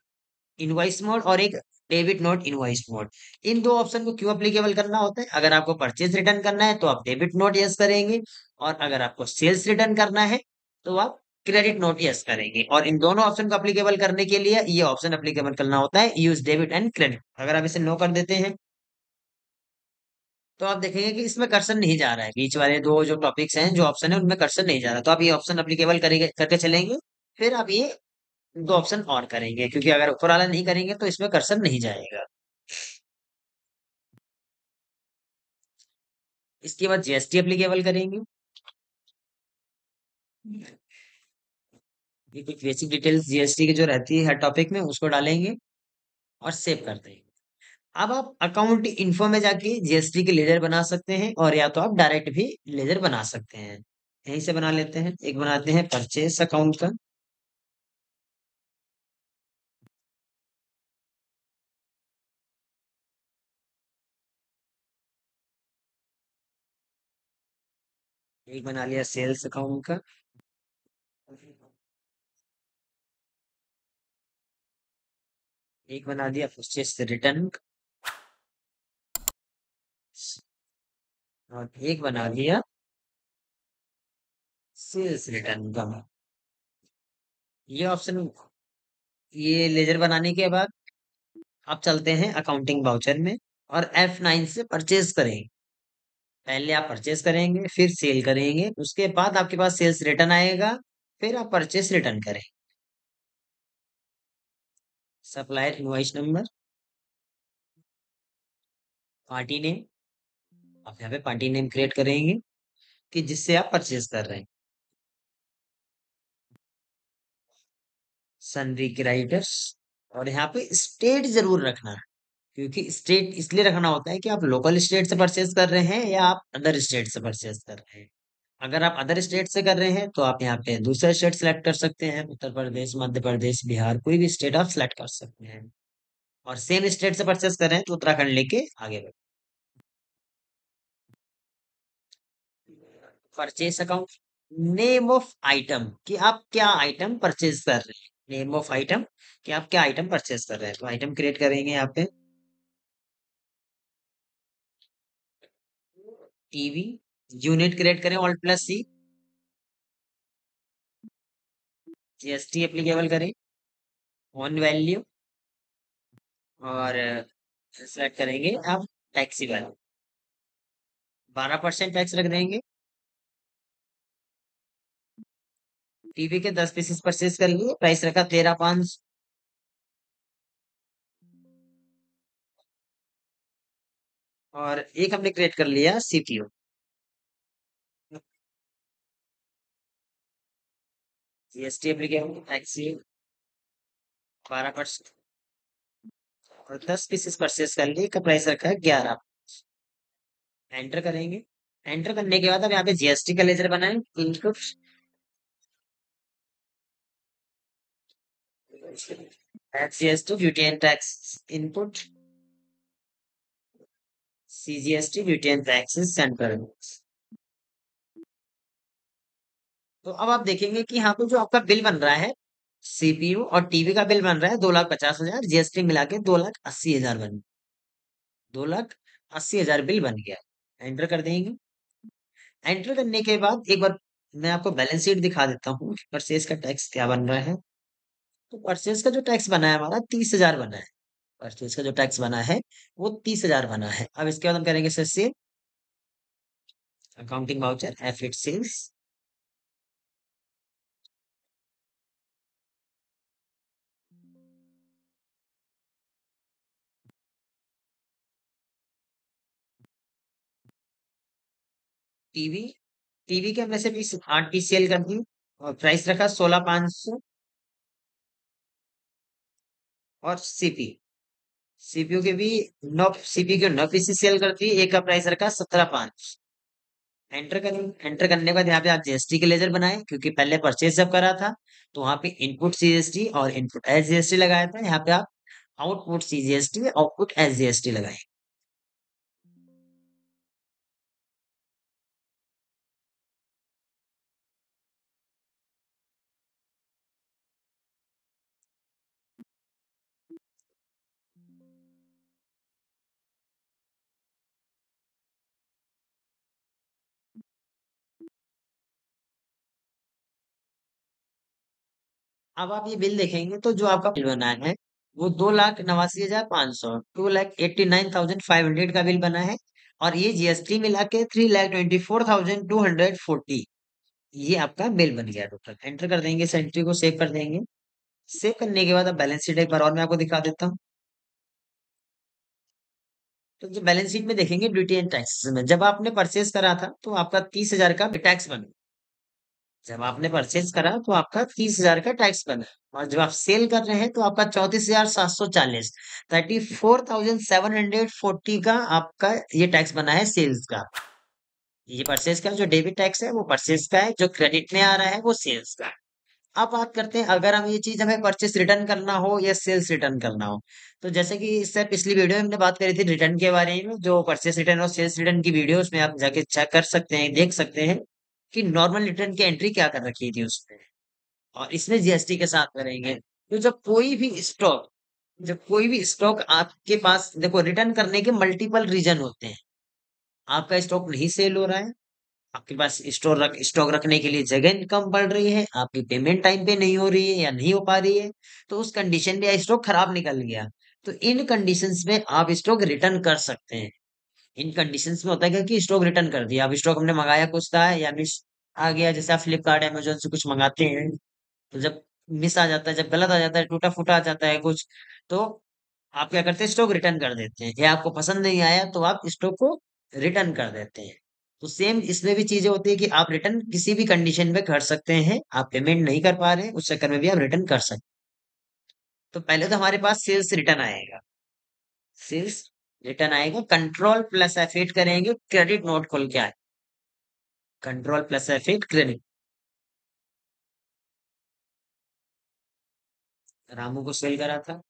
इनवॉइस मोड और एक डेबिट नोट इनवॉइस मोड। इन दो ऑप्शन को क्यों अप्लीकेबल करना होता है? अगर आपको परचेज रिटर्न करना है तो आप डेबिट नोट यस करेंगे, और अगर आपको सेल्स रिटर्न करना है तो आप क्रेडिट नोट यस करेंगे। और इन दोनों ऑप्शन को अप्लीकेबल करने के लिए ये ऑप्शन अप्लीकेबल करना होता है, यूज डेबिट एंड क्रेडिट। अगर आप इसे नो कर देते हैं तो आप देखेंगे कि इसमें कर्सर नहीं जा रहा है, बीच वाले दो जो टॉपिक्स हैं, जो ऑप्शन है, उनमें कर्सर नहीं जा रहा। तो आप ये ऑप्शन अप्लीकेबल करेंगे, करके चलेंगे, फिर आप ये दो ऑप्शन और करेंगे, क्योंकि अगर ऊपर वाला नहीं करेंगे तो इसमें कर्सर नहीं जाएगा। इसके बाद जीएसटी एप्लीकेबल करेंगे। ये कुछ बेसिक डिटेल्स जीएसटी की जो रहती है हर टॉपिक में, उसको डालेंगे और सेव कर देंगे। अब आप अकाउंट इन्फो में जाके जीएसटी के लेजर बना सकते हैं, और या तो आप डायरेक्ट भी लेजर बना सकते हैं। यहीं से बना लेते हैं। एक बनाते हैं परचेस अकाउंट का। एक बना लिया सेल्स अकाउंट का। एक बना दिया परचेस रिटर्न, और एक बना दिया सेल्स रिटर्न का। ये ऑप्शन, ये लेजर बनाने के बाद आप चलते हैं अकाउंटिंग वाउचर में और F9 से परचेज करें। पहले आप परचेज करेंगे, फिर सेल करेंगे, उसके बाद आपके पास सेल्स रिटर्न आएगा, फिर आप परचेज रिटर्न करें। Supplier invoice number, party name, आप यहाँ पे पार्टी नेम क्रिएट करेंगे कि जिससे आप परचेज कर रहे हैं। सनरी क्राइटर्स, और यहाँ पे स्टेट जरूर रखना है, क्योंकि स्टेट इसलिए रखना होता है कि आप लोकल स्टेट से परचेज कर रहे हैं या आप अदर स्टेट से परचेज कर रहे हैं। अगर आप अदर स्टेट से कर रहे हैं तो आप यहाँ पे दूसरा स्टेट सेलेक्ट कर सकते हैं, उत्तर प्रदेश, मध्य प्रदेश, बिहार, कोई भी स्टेट आप सेलेक्ट कर सकते हैं। और सेम स्टेट से परचेस कर रहे हैं तो उत्तराखंड लेके आगे बढ़े। Purchase account, name of item कि आप क्या आइटम परचेज कर रहे हैं, नेम ऑफ आइटम कि आप क्या आइटम परचेज कर रहे हैं, तो आइटम क्रिएट करेंगे यहाँ पे। टीवी, यूनिट क्रिएट करें Alt+C, जीएसटी एप्लीकेबल करें, ऑन वैल्यू, और सेलेक्ट करेंगे आप टैक्सीबल, 12% टैक्स रख देंगे। टीवी के 10 पीसेस परचेज कर लिए, प्राइस रखा 13,500। और एक हमने क्रिएट कर लिया सीपीयू, जीएसटी एप्लीकेबल टैक्सी, 12%, और 10 पीसेस परचेज कर लिए, का प्राइस रखा है 11। एंटर करेंगे। एंटर करने के बाद अब यहाँ पे जीएसटी का लेजर बनाए, input, GST duty and tax input, CGST duty and taxes central. तो अब आप देखेंगे कि यहाँ पे जो आपका बिल बन रहा है, सीपीयू और टीवी का बिल बन रहा है 2,50,000, जीएसटी मिला के 2,80,000 बन, 2,80,000 बिल बन गया। एंटर कर देंगे। एंटर करने के बाद एक बार मैं आपको बैलेंस शीट दिखा देता हूँ कि परचेज का टैक्स क्या बन रहा है। तो परचेज का जो टैक्स बना है हमारा 30,000 बना है। परचेज का जो टैक्स बना है वो 30,000 बना है। अब इसके बाद हम करेंगे sale, accounting voucher, F8 sales, TV, TV के हमने से भी 8 पीस सेल कर दी, और प्राइस रखा 16,500। और सीपी, सीपीयू के भी 9 सीपीयू के 9 पीसी सेल करती है, एक का प्राइस रखा 17,500। एंटर करें, एंटर करने के बाद यहाँ पे आप जीएसटी के लेजर बनाए, क्योंकि पहले परचेज जब करा था तो वहां पे इनपुट सीजीएसटी और इनपुट एस जीएसटी लगाया था। यहाँ पे आप output CGST output S GST लगाए। अब आप ये बिल देखेंगे तो जो आपका बिल बना है वो 2,89,500, 2,89,500 का बिल बना है। और ये जीएसटी मिला के 3,24,240, ये आपका बिल बन गया टोटल। एंटर कर देंगे, इस एंट्री को सेव कर देंगे। सेव करने के बाद अब बैलेंस शीट एक बार और मैं आपको दिखा देता हूँ। तो जो बैलेंस शीट में देखेंगे ड्यूटी एंड टैक्स में, जब आपने परचेज करा था तो आपका 30,000 का टैक्स बना। जब आपने परचेज करा तो आपका 30,000 का टैक्स बना। और जब आप सेल कर रहे हैं तो आपका 34,740, 34,740 का आपका ये टैक्स बना है सेल्स का। ये परचेज का जो डेबिट टैक्स है वो परचेज का है, जो क्रेडिट में आ रहा है वो सेल्स का। अब बात करते हैं, अगर हम ये चीज हमें परचेस रिटर्न करना हो या सेल्स रिटर्न करना हो, तो जैसे कि इससे पिछली वीडियो में हमने बात करी थी रिटर्न के बारे में, जो परचेस रिटर्न और सेल्स रिटर्न की वीडियो, उसमें आप जाके चेक कर सकते हैं, देख सकते हैं कि नॉर्मल रिटर्न की एंट्री क्या कर रखी थी उसमें। और इसमें जीएसटी के साथ करेंगे। तो जब कोई भी स्टॉक आपके पास, देखो रिटर्न करने के मल्टीपल रीजन होते हैं। आपका स्टॉक नहीं सेल हो रहा है, आपके पास स्टॉक रखने के लिए जगह कम पड़ रही है, आपकी पेमेंट टाइम पे नहीं हो रही है या नहीं हो पा रही है, तो उस कंडीशन में स्टॉक खराब निकल गया, तो इन कंडीशंस में आप स्टॉक रिटर्न कर सकते हैं। इन कंडीशंस में होता है क्या कि स्टॉक रिटर्न कर दिया, अब स्टॉक हमने मंगाया कुछ था या मिस आ गया, जैसे आप फ्लिपकार्ट अमेजोन से कुछ मंगाते हैं, तो जब मिस आ जाता है, जब गलत आ जाता है, टूटा फूटा आ जाता है कुछ, तो आप क्या करते हैं, स्टॉक रिटर्न कर देते हैं, या आपको पसंद नहीं आया तो आप स्टॉक को रिटर्न कर देते हैं। तो सेम इसमें भी चीजें होती है कि आप रिटर्न किसी भी कंडीशन में कर सकते हैं, आप पेमेंट नहीं कर पा रहे हैं उस चक्कर में भी आप रिटर्न कर सकते हैं। तो पहले तो हमारे पास सेल्स रिटर्न आएगा, सेल्स रिटर्न आएगा, कंट्रोल प्लस एफ8 करेंगे, क्रेडिट नोट खोल के आए, कंट्रोल प्लस एफ8 क्रेडिट। रामू को सेल करा था,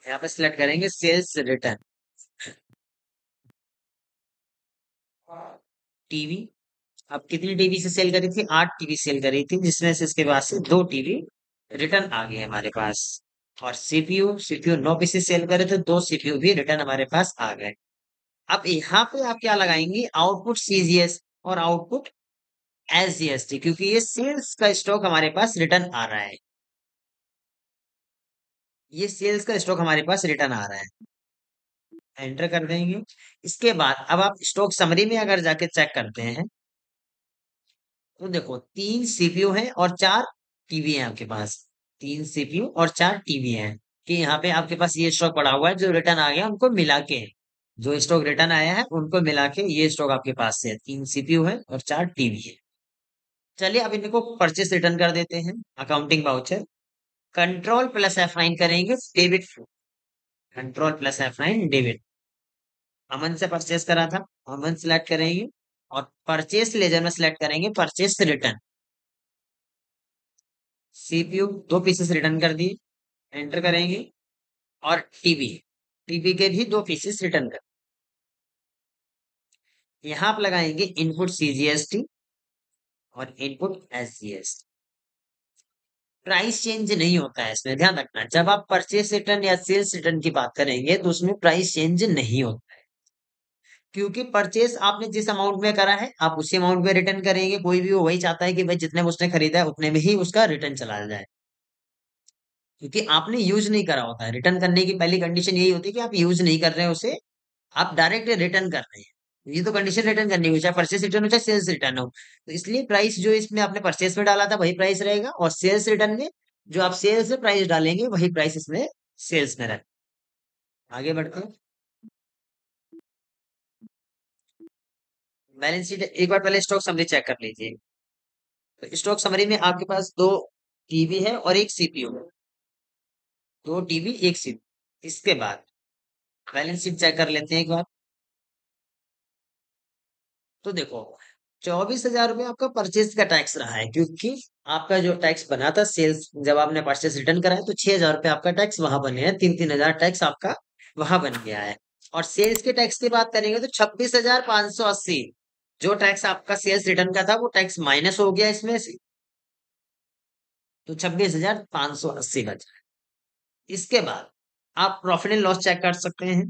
यहाँ पे सिलेक्ट करेंगे सेल्स रिटर्न। टीवी, अब कितनी टीवी से सेल करी थी, 8 टीवी सेल करी थी, जिसमें से इसके बाद से 2 टीवी रिटर्न आ गए हमारे पास। और सीपीयू सीपीयू 9 पीसी सेल करे थे, 2 सीपीयू भी रिटर्न हमारे पास आ गए। अब यहाँ पे आप क्या लगाएंगे, आउटपुट सीजीएस और आउटपुट एसजीएसटी, क्योंकि ये सेल्स का स्टॉक हमारे पास रिटर्न आ रहा है, ये सेल्स का स्टॉक हमारे पास रिटर्न आ रहा है। एंटर कर देंगे। इसके बाद अब आप स्टॉक समरी में अगर जाके चेक करते हैं, तो देखो 3 सीपीयू हैं और 4 टीवी हैं आपके पास, 3 सीपीयू और 4 टीवी हैं, कि यहाँ पे आपके पास ये स्टॉक पड़ा हुआ है जो रिटर्न आ गया उनको मिला के, जो स्टॉक रिटर्न आया है उनको मिला के ये स्टॉक आपके पास है, 3 सीपीयू है और 4 टीवी है। चलिए अब इनको परचेस रिटर्न कर देते हैं, accounting voucher, control plus F9 करेंगे, debit, control plus F9 debit. Aman से परचेस करा था, अमन सिलेक्ट करेंगे, और परचेस लेजर में सिलेक्ट करेंगे purchase return. CPU 2 pieces return कर दिए, एंटर करेंगे। और टीवी, टीवी के भी 2 पीसेस रिटर्न कर, यहाँ आप लगाएंगे इनपुट सीजीएसटी और इनपुट एसजीएसटी। प्राइस चेंज नहीं होता है इसमें, ध्यान रखना, जब आप परचेस रिटर्न या सेल्स रिटर्न की बात करेंगे तो उसमें प्राइस चेंज नहीं होता है, क्योंकि परचेस आपने जिस अमाउंट में करा है आप उसी अमाउंट में रिटर्न करेंगे। कोई भी वो वही चाहता है कि भाई जितने में उसने खरीदा है उतने में ही उसका रिटर्न चला जाए, क्योंकि आपने यूज नहीं करा होता है। रिटर्न करने की पहली कंडीशन यही होती है कि आप यूज नहीं कर रहे हैं उसे, आप डायरेक्ट रिटर्न कर रहे हैं, ये तो कंडीशन रिटर्न करनी हो, चाहे परचेस रिटर्न हो चाहे सेल्स रिटर्न हो। तो इसलिए प्राइस जो इसमें आपने परचेस में डाला था वही प्राइस रहेगा, और सेल्स रिटर्न में जो आप सेल्स में प्राइस डालेंगे वही प्राइस इसमें सेल्स में रहेगा। आगे बढ़ते हैं, बैलेंस शीट एक बार पहले स्टॉक समरी चेक कर लीजिए। तो स्टॉक समरी में आपके पास 2 टीवी है और 1 सीपीयू है, 2 टीवी 1 सीपीयू। इसके बाद बैलेंस शीट चेक कर लेते हैं एक बार। तो देखो 24,000 रुपये आपका परचेज का टैक्स रहा है, क्योंकि आपका जो टैक्स बना था सेल्स, जब आपने परचेज रिटर्न कराया तो 6,000 रुपये आपका टैक्स वहां बने हैं, 3-3 हजार टैक्स आपका वहां बन गया है। और सेल्स के टैक्स की बात करेंगे तो 26,580 जो टैक्स आपका सेल्स रिटर्न का था वो टैक्स माइनस हो गया इसमें से, तो 26,580 बचा। इसके बाद आप प्रॉफिट एंड लॉस चेक कर सकते हैं।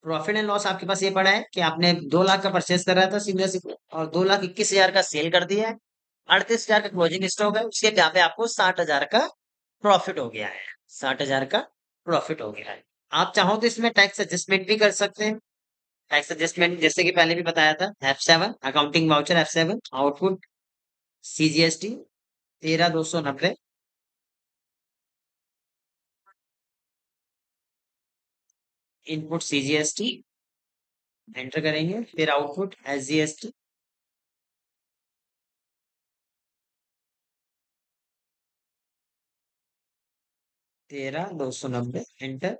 प्रॉफिट एंड लॉस आपके पास ये पड़ा है कि आपने 2 लाख का परचेस कर रहा था सीधा सीधा, और 2,21,000 का सेल कर दिया है। 38,000 का क्लोजिंग स्टॉक है, उसके यहाँ पे आपको 60,000 का प्रॉफिट हो गया है। 60,000 का प्रॉफिट हो गया है। आप चाहो तो इसमें टैक्स एडजस्टमेंट भी कर सकते हैं। टैक्स एडजस्टमेंट जैसे कि पहले भी बताया था, F7 accounting voucher, F7 output CGST 13,290, input CGST enter करेंगे, फिर output SGST 13,290 enter,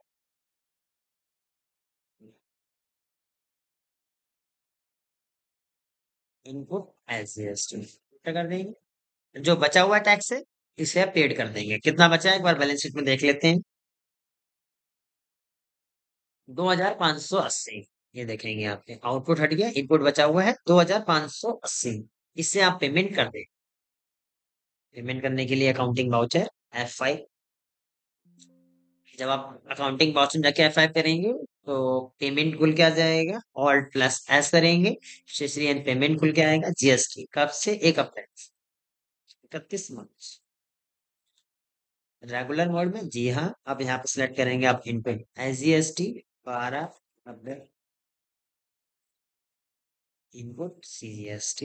input SGST enter कर देंगे। जो बचा हुआ टैक्स है इसे आप पेड कर देंगे। कितना बचा है एक बार बैलेंस शीट में देख लेते हैं। 2,580, ये देखेंगे आपके आउटपुट हट गया, इनपुट बचा हुआ है 2,580। इससे आप पेमेंट कर दें। पेमेंट करने के लिए अकाउंटिंग वाउचर F5, जब आप अकाउंटिंग वाउचर जाके F5 करेंगे तो पेमेंट खुल के आ जाएगा, ऑल्ट प्लस एस करेंगे, स्टेशनरी एंड पेमेंट खुल के आएगा। GST कब से? 1 अप्रैल, 31 मार्च। रेगुलर मोड में, जी हाँ, आप यहाँ पे सिलेक्ट करेंगे आप input SGST 12, input CGST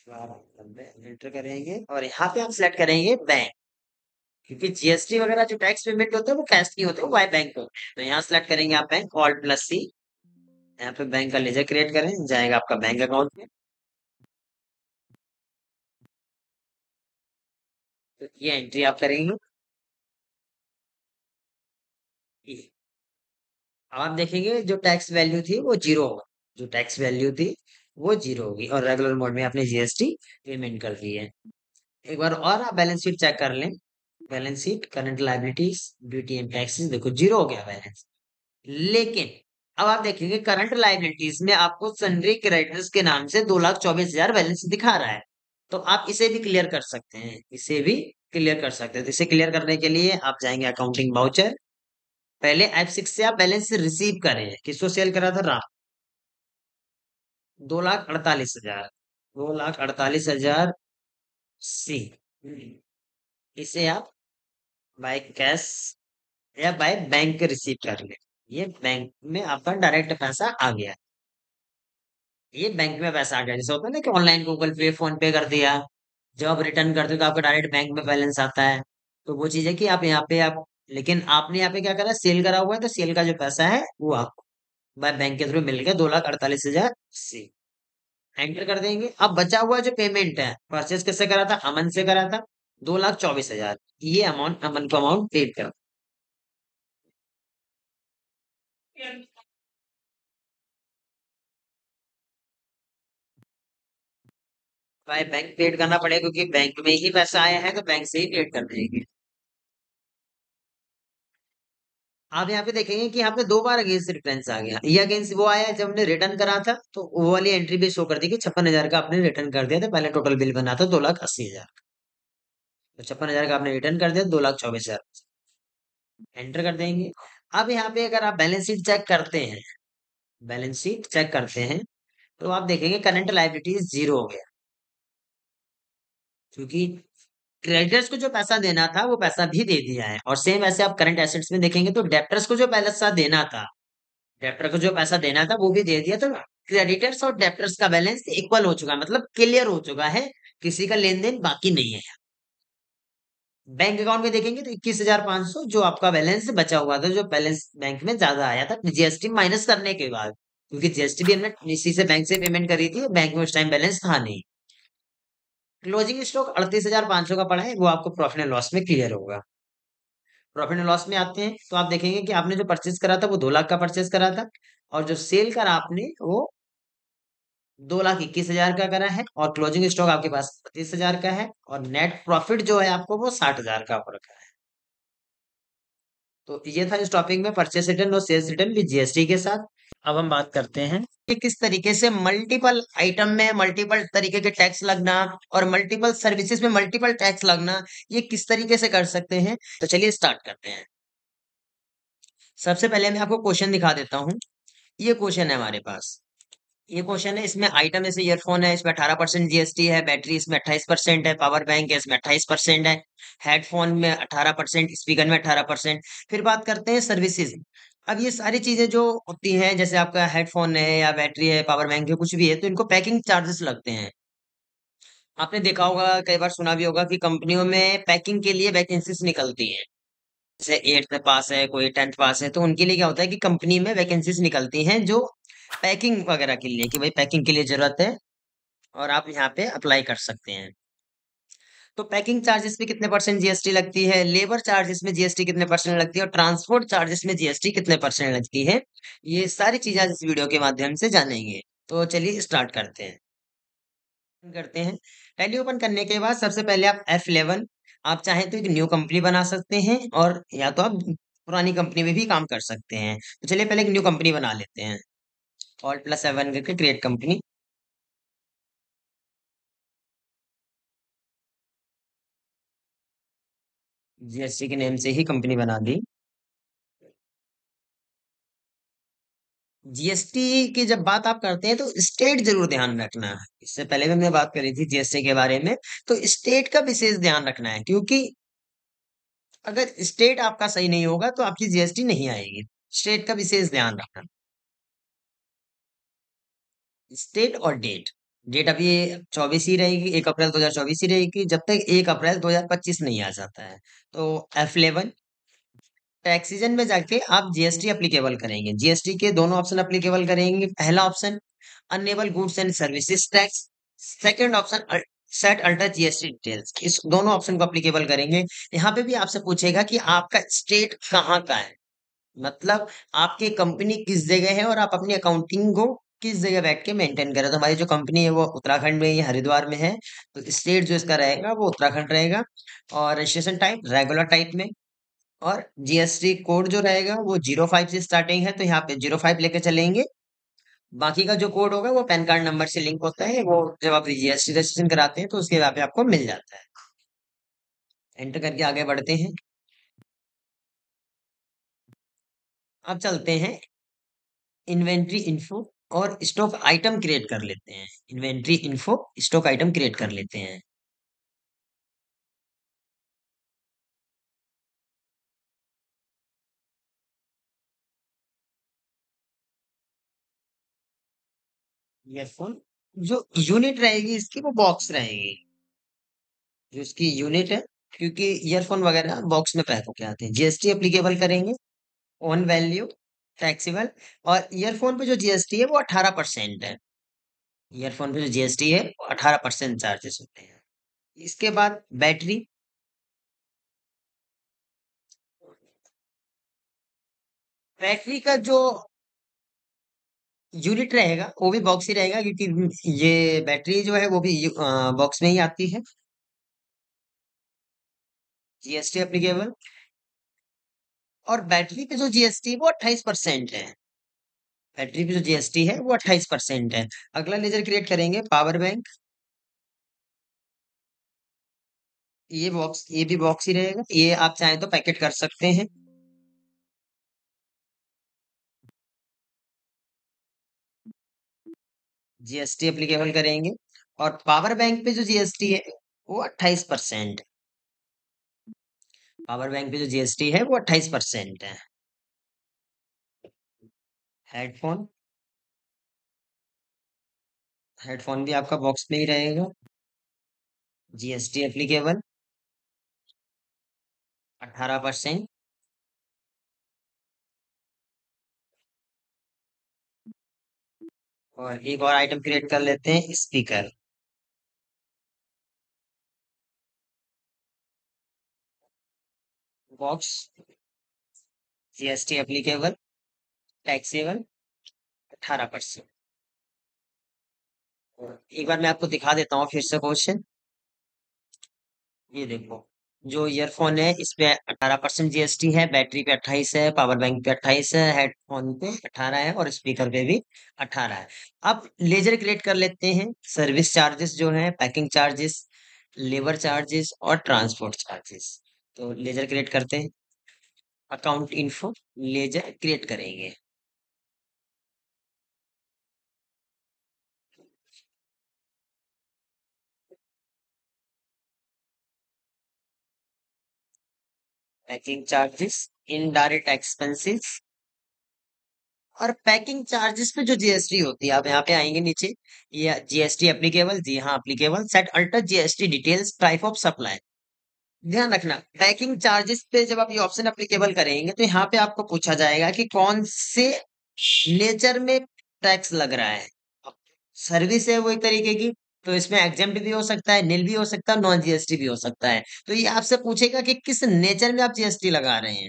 12 enter करेंगे, और यहाँ पे आप सिलेक्ट करेंगे बैंक, क्योंकि GST वगैरह जो टैक्स पेमेंट होते हैं वो कैश नहीं होते, वो बाय बैंक होते हैं। तो यहाँ सिलेक्ट करेंगे आप बैंक, ऑल्ट प्लस C, यहाँ पे बैंक का लेजर क्रिएट करें, जाएगा आपका बैंक अकाउंट में। तो ये एंट्री आप करेंगे। अब आप देखेंगे जो टैक्स वैल्यू थी वो जीरो होगा, जो टैक्स वैल्यू थी वो जीरो होगी, और रेगुलर मोड में आपने GST पेमेंट कर दी है। एक बार और आप बैलेंस शीट चेक कर लें। Balance sheet current liabilities duty and taxes, देखो जीरो हो गया बैलेंस। लेकिन अब आप देखेंगे करंट लायबिलिटीज में आपको सन्ड्री क्रेडिटर्स के नाम से 2,24,000 बैलेंस दिखा रहा है। तो आप इसे भी क्लियर कर सकते हैं, इसे भी क्लियर कर सकते हैं। तो इसे क्लियर करने के लिए आप जाएंगे अकाउंटिंग वाउचर, पहले F6 से आप बैलेंस रिसीव करें, किसको सेल करा था? राम। 2,48,000, 2,48,000 सी। इसे आप बाय कैश या बाय बैंक रिसीव कर ले। ये बैंक में आपका डायरेक्ट पैसा आ गया। ये बैंक में पैसा आ गया, जैसे होता है ना कि ऑनलाइन गूगल पे फोन पे कर दिया, जब आप रिटर्न करते हो तो आपका डायरेक्ट बैंक में बैलेंस आता है। तो वो चीज है कि आप यहाँ पे आप, लेकिन आपने यहाँ पे क्या करा, सेल करा हुआ है, तो सेल का जो पैसा है वो आपको बाय बैंक के थ्रू मिल गया 2,48,000 से। एंटर कर देंगे। अब बचा हुआ जो पेमेंट है, परचेज किससे करा था? अमन से करा था, 2,24,000। ये अमाउंट अमन को अमाउंट पेड कर। बाय बैंक पेड करना पड़ेगा, क्योंकि बैंक में ही पैसा आया है तो बैंक से ही पेड कर देंगे। आप यहाँ पे देखेंगे कि यहाँ पे 2 बार अगेंस्ट रिटर्न आ गया। ये अगेंस्ट वो आया है जब हमने रिटर्न करा था, तो वो वाली एंट्री भी शो कर दी कि 56,000 का आपने रिटर्न कर दिया था। पहले टोटल बिल बना था 2,80,000, तो 56,000 का आपने रिटर्न कर दिया, 2,24,000 एंटर कर देंगे। अब यहाँ पे अगर आप बैलेंस शीट चेक करते हैं, बैलेंस शीट चेक करते हैं, तो आप देखेंगे करंट लायबिलिटीज जीरो हो गया, क्योंकि क्रेडिटर्स को जो पैसा देना था वो पैसा भी दे दिया है। और सेम ऐसे आप करंट एसेट्स में देखेंगे तो डेप्टर्स को जो पैसा देना था, डेप्टर को जो पैसा देना था वो भी दे दिया। तो क्रेडिटर्स और डेप्टर्स का बैलेंस इक्वल हो चुका है, मतलब क्लियर हो चुका है, किसी का लेन देन बाकी नहीं है। बैंक अकाउंट में देखेंगे तो 21,500 जो आपका बैलेंस बचा हुआ था, जो बैलेंस बैंक में ज्यादा आया था GST माइनस करने के बाद, क्योंकि GST भी हमने इसी से बैंक से पेमेंट करी थी, बैंक में उस टाइम बैलेंस था नहीं। क्लोजिंग स्टॉक 38,500 का पड़ा है, वो आपको प्रॉफिट एंड लॉस में क्लियर होगा। प्रॉफिट एंड लॉस में आते हैं तो आप देखेंगे कि आपने जो परचेज करा था वो 2 लाख का परचेज करा था, और जो सेल करा आपने वो 2,21,000 का करा है, और क्लोजिंग स्टॉक आपके पास 25,000 का है, और नेट प्रॉफिट जो है आपको वो 60,000 का हो रखा है। तो ये था इस टॉपिक में परचेस रिटर्न और सेल्स रिटर्न विद जीएसटी के साथ। अब हम बात करते हैं कि किस तरीके से मल्टीपल आइटम में मल्टीपल तरीके के टैक्स लगना और मल्टीपल सर्विसेज में मल्टीपल टैक्स लगना, ये किस तरीके से कर सकते हैं। तो चलिए स्टार्ट करते हैं। सबसे पहले मैं आपको क्वेश्चन दिखा देता हूँ। ये क्वेश्चन है हमारे पास। ये क्वेश्चन है, इसमें आइटम जैसे ईयरफोन है, इसमें 18% जीएसटी है, बैटरी इसमें 28% है, पावर बैंक है इसमें 28% है, हेडफोन में 18%, स्पीकर में 18%। फिर बात करते हैं सर्विसेज। अब ये सारी चीजें जो होती हैं, जैसे आपका हेडफोन है या बैटरी है, पावर बैंक है, कुछ भी है, तो इनको पैकिंग चार्जेस लगते हैं। आपने देखा होगा, कई बार सुना भी होगा कि कंपनियों में पैकिंग के लिए वैकेंसीज निकलती हैं। जैसे 8th पास है, कोई 10th पास है, तो उनके लिए क्या होता है कि कंपनी में वैकेंसीज निकलती हैं जो पैकिंग वगैरह के लिए, कि भाई पैकिंग के लिए जरूरत है और आप यहाँ पे अप्लाई कर सकते हैं। तो पैकिंग चार्जेस पे कितने परसेंट जीएसटी लगती है, लेबर चार्जेस में जीएसटी कितने परसेंट लगती है, और ट्रांसपोर्ट चार्जेस में जीएसटी कितने परसेंट लगती है, ये सारी चीजें आज इस वीडियो के माध्यम से जानेंगे। तो चलिए स्टार्ट करते हैं। करते हैं। टैली ओपन करने के बाद सबसे पहले आप F11, आप चाहें तो एक न्यू कंपनी बना सकते हैं, और या तो आप पुरानी कंपनी में भी काम कर सकते हैं। तो चलिए पहले एक न्यू कंपनी बना लेते हैं। Alt+F1 करके क्रिएट कंपनी। जीएसटी के नेम से ही कंपनी बना दी। जीएसटी की जब बात आप करते हैं तो स्टेट जरूर ध्यान रखना है। इससे पहले भी हमने बात करी थी जीएसटी के बारे में। तो स्टेट का विशेष ध्यान रखना है, क्योंकि अगर स्टेट आपका सही नहीं होगा तो आपकी जीएसटी नहीं आएगी। स्टेट का विशेष ध्यान रखना। स्टेट और डेट। डेट अभी 24 ही रहेगी, 1 अप्रैल 2024 ही रहेगी, जब तक 1 अप्रैल 2025 नहीं आ जाता है। तो F11 टैक्सीजन में जाके आप जीएसटी अप्लीकेबल करेंगे। जीएसटी के दोनों ऑप्शन अप्लीकेबल करेंगे। पहला option enable goods and services tax, second option set alter GST details, इस दोनों ऑप्शन को अप्लीकेबल करेंगे। यहाँ पे भी आपसे पूछेगा कि आपका स्टेट कहाँ का है, मतलब आपकी कंपनी किस जगह है और आप अपनी अकाउंटिंग को किस जगह बैठ के मेंटेन करें। तो हमारी जो कंपनी है वो उत्तराखंड में ही, हरिद्वार में है, तो स्टेट जो इसका रहेगा वो उत्तराखंड रहेगा। और रजिस्ट्रेशन टाइप रेगुलर टाइप में, और जीएसटी कोड जो रहेगा वो 05 से स्टार्टिंग है, तो यहाँ पे 05 लेके चलेंगे। बाकी का जो कोड होगा वो पैन कार्ड नंबर से लिंक होता है, वो जब आप जीएसटी रजिस्ट्रेशन कराते हैं तो उसके बाद पे आपको मिल जाता है। एंटर करके आगे बढ़ते हैं। अब चलते हैं इन्वेंट्री इन्फो, और स्टॉक आइटम क्रिएट कर लेते हैं। Inventory info, stock item create कर लेते हैं। ईयरफोन जो यूनिट रहेगी इसकी वो बॉक्स रहेगी, जो इसकी यूनिट है, क्योंकि ईयरफोन वगैरह बॉक्स में पैक होके आते हैं। जीएसटी एप्लीकेबल करेंगे ऑन वैल्यू टैक्सेबल, और ईयरफोन पे जो जीएसटी है वो 18% है। ईयरफोन पे जो जीएसटी है वो 18% चार्जेस होते हैं। इसके बाद बैटरी। बैटरी का जो यूनिट रहेगा वो भी बॉक्स ही रहेगा, क्योंकि ये बैटरी जो है वो भी बॉक्स में ही आती है। जीएसटी एप्लीकेबल, और बैटरी पे जो जीएसटी वो 28% है। बैटरी पे जो जीएसटी है वो 28% है। अगला लेजर क्रिएट करेंगे पावर बैंक। ये भी बॉक्स ही रहेगा, ये आप चाहें तो पैकेट कर सकते हैं। जीएसटी एप्लीकेबल करेंगे, और पावर बैंक पे जो जीएसटी है वो 28%। पावर बैंक पे जो जीएसटी है वो 28% है। हेडफोन, हेडफोन भी आपका बॉक्स में ही रहेगा। GST applicable 18%। और एक और आइटम क्रिएट कर लेते हैं, speaker. Box GST applicable taxable 18%। एक बार मैं आपको दिखा देता हूँ फिर से क्वेश्चन। ये देखो, जो ईयरफोन है इस पे 18% जीएसटी है, बैटरी पे 28 है, पावर बैंक पे 28 है, हेडफोन पे 18 है और स्पीकर पे भी 18 है। अब लेजर क्रिएट कर लेते हैं। सर्विस चार्जेस जो है, पैकिंग चार्जेस, लेबर चार्जेस और ट्रांसपोर्ट चार्जेस। तो लेजर क्रिएट करते हैं। अकाउंट इन्फो, लेजर क्रिएट करेंगे। पैकिंग चार्जेस, इनडायरेक्ट एक्सपेंसेस और पैकिंग चार्जेस पे जो जीएसटी होती है, आप यहाँ पे आएंगे नीचे, ये जीएसटी एप्लीकेबल, जी हाँ applicable, set alter GST details, type of supply. ध्यान रखना, पैकिंग चार्जेस पे जब आप ये ऑप्शन एप्लीकेबल करेंगे तो यहाँ पे आपको पूछा जाएगा कि कौन से नेचर में टैक्स लग रहा है। सर्विस है वो एक तरीके की, तो इसमें एग्जेम्प्ट भी हो सकता है, निल भी हो सकता है, नॉन जीएसटी भी हो सकता है। तो ये आपसे पूछेगा कि किस नेचर में आप जीएसटी लगा रहे हैं,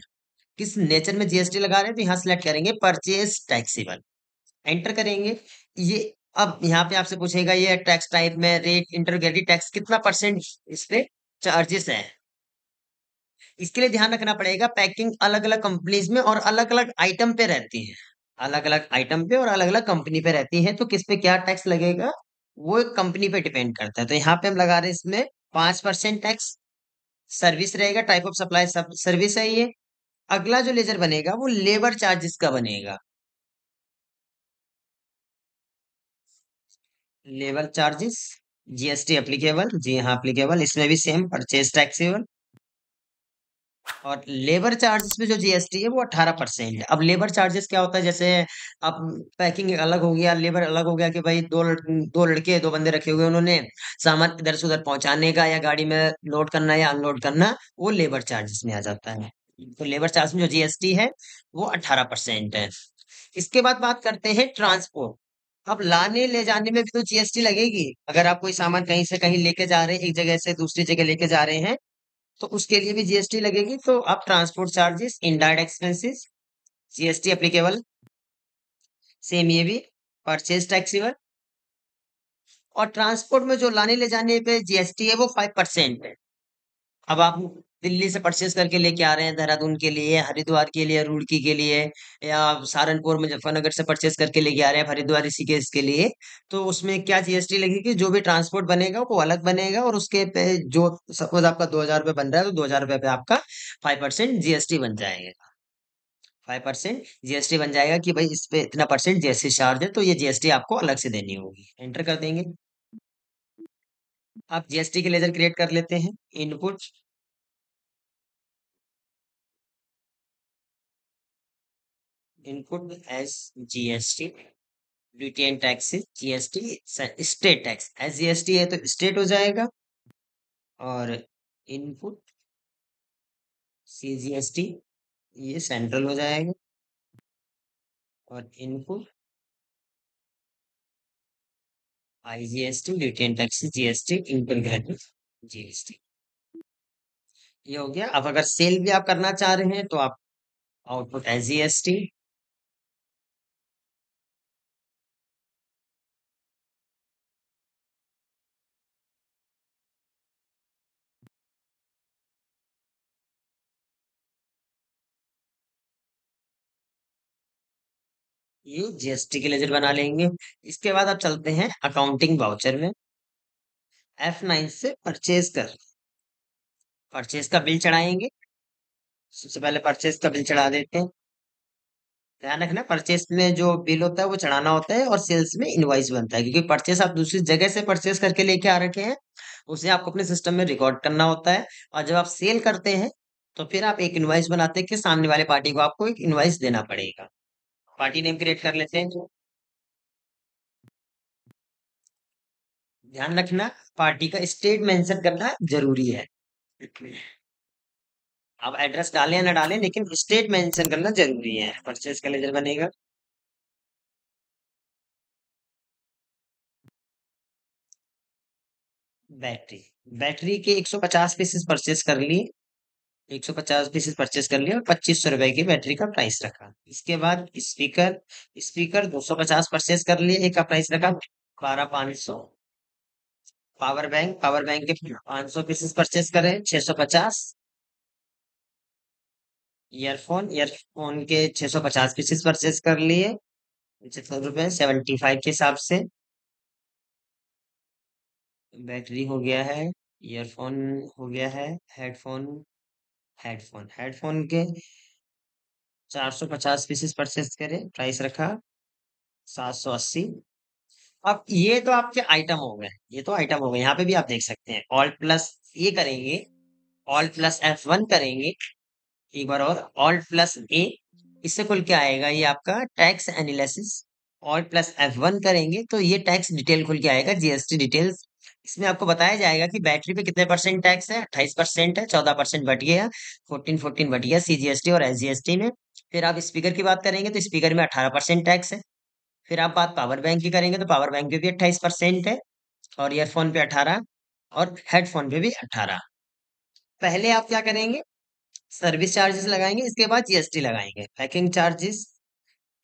किस नेचर में जीएसटी लगा रहे हैं। तो यहाँ सिलेक्ट करेंगे परचेज टैक्सेबल, एंटर करेंगे। ये अब यहाँ पे आपसे पूछेगा ये टैक्स टाइप में रेट इंटरग्रेटेड टैक्स कितना परसेंट इस पे चार्जेस है। इसके लिए ध्यान रखना पड़ेगा, पैकिंग अलग अलग कंपनीज में और अलग अलग आइटम पे रहती है, अलग अलग आइटम पे और अलग अलग कंपनी पे रहती है, तो किस पे क्या टैक्स लगेगा वो एक कंपनी पे डिपेंड करता है। तो यहाँ पे हम लगा रहे हैं इसमें 5% टैक्स। सर्विस रहेगा, टाइप ऑफ सप्लाई सब सर्विस है ये। अगला जो लेजर बनेगा वो लेबर चार्जेस का बनेगा। लेबर चार्जेस जीएसटी एप्लीकेबल, जी हाँ एप्लीकेबल, इसमें भी सेम परचेज टैक्सेबल। और लेबर चार्जेस पे जो जीएसटी है वो 18% है। अब लेबर चार्जेस क्या होता है, जैसे अब पैकिंग अलग हो गया, लेबर अलग हो गया कि भाई दो लड़के दो बंदे रखे हुए, उन्होंने सामान इधर से उधर पहुंचाने का या गाड़ी में लोड करना या अनलोड करना, वो लेबर चार्जेस में आ जाता है। तो लेबर चार्ज में जो जीएसटी है वो 18% है। इसके बाद बात करते हैं ट्रांसपोर्ट। अब लाने ले जाने में भी तो जीएसटी लगेगी। अगर आप कोई सामान कहीं से कहीं लेके जा रहे हैं, एक जगह से दूसरी जगह लेके जा रहे हैं, तो उसके लिए भी जीएसटी लगेगी। तो आप transport charges, indirect expenses, GST applicable, same ये भी परचेज टैक्सेबल। और ट्रांसपोर्ट में जो लाने ले जाने पे जीएसटी है वो 5% है। अब आप दिल्ली से परचेज करके लेके आ रहे हैं देहरादून के लिए, हरिद्वार के लिए, रुड़की के लिए, या सहारनपुर मुजफ्फरनगर से परचेज करके लेके आ रहे हैं हरिद्वार ऋषिकेश के लिए, तो उसमें क्या जीएसटी लगेगी। जो भी ट्रांसपोर्ट बनेगा वो अलग बनेगा, और उसके पे जो सपोज आपका 2,000 रुपये बन रहा है तो 2,000 रुपये पे आपका 5% जीएसटी बन जाएगा। 5% जीएसटी बन जाएगा कि भाई इस पे इतना परसेंट जीएसटी चार्ज है, तो ये जीएसटी आपको अलग से देनी होगी। एंटर कर देंगे। आप जीएसटी के लेजर क्रिएट कर लेते हैं। Input, input S GST, duty and taxes GST, state tax S GST है तो स्टेट हो जाएगा। और इनपुट सी जीएसटी, ये सेंट्रल हो जाएगा। और input I GST, duty and taxes GST, integrated GST, ये हो गया। अब अगर सेल भी आप करना चाह रहे हैं तो आप आउटपुट एस जीएसटी, ये जीएसटी के लेजर बना लेंगे। इसके बाद आप चलते हैं अकाउंटिंग वाउचर में। F9 से परचेज कर, परचेज का बिल चढ़ाएंगे। सबसे पहले परचेज का बिल चढ़ा देते हैं। ध्यान रखना, परचेस में जो बिल होता है वो चढ़ाना होता है और सेल्स में इनवॉइस बनता है, क्योंकि परचेस आप दूसरी जगह से परचेस करके लेके आ रखे हैं, उसे आपको अपने सिस्टम में रिकॉर्ड करना होता है। और जब आप सेल करते हैं तो फिर आप एक इनवॉइस बनाते हैं कि सामने वाले पार्टी को आपको एक इनवॉइस देना पड़ेगा। पार्टी नेम क्रिएट कर लेते हैं। ध्यान रखना, पार्टी का स्टेट मेंशन करना जरूरी है। आप एड्रेस डालें या ना डालें, लेकिन स्टेट मेंशन करना जरूरी है। परचेज का लेजर बनेगा। बैटरी, बैटरी के 150 पीसेस परचेज कर लिए। 150 पीसेस परचेस कर लिया और 2500 रुपए की बैटरी का प्राइस रखा। इसके बाद स्पीकर, स्पीकर 250 परचेस कर लिए, एक का प्राइस रखा 12,500। पावर बैंक, पावर बैंक के 500 पीसेस परचेस करें, 650। ईयरफोन, ईयरफोन के 650 पीसेस परचेस कर लिए, 75 रुपए 75 के हिसाब से। बैटरी हो गया है, ईयरफोन हो गया है, हेडफोन, हेडफोन के 450 पीसेस परचेस करें, प्राइस रखा 780। अब ये तो आपके आइटम हो गए, ये तो आइटम हो गए, यहाँ पे भी आप देख सकते हैं। ऑल्ट प्लस ये करेंगे, ऑल्ट प्लस F1 करेंगे, एक बार और ऑल्ट प्लस ए, इससे खुल के आएगा ये आपका tax analysis. Alt plus F1 करेंगे तो ये टैक्स डिटेल खुल के आएगा, जीएसटी डिटेल्स। इसमें आपको बताया जाएगा कि बैटरी पे कितने परसेंट टैक्स है, 28% है, 14% बट गया, 14 बट गया सीजीएसटी और एसजीएसटी में। फिर आप स्पीकर की बात करेंगे तो स्पीकर में 18% टैक्स है। फिर आप बात पावर बैंक की करेंगे तो पावर बैंक पे भी 28% है, और ईयरफोन पे 18, और हेडफोन पे भी 18। पहले आप क्या करेंगे, सर्विस चार्जेस लगाएंगे, इसके बाद जीएसटी लगाएंगे, पैकिंग चार्जेस,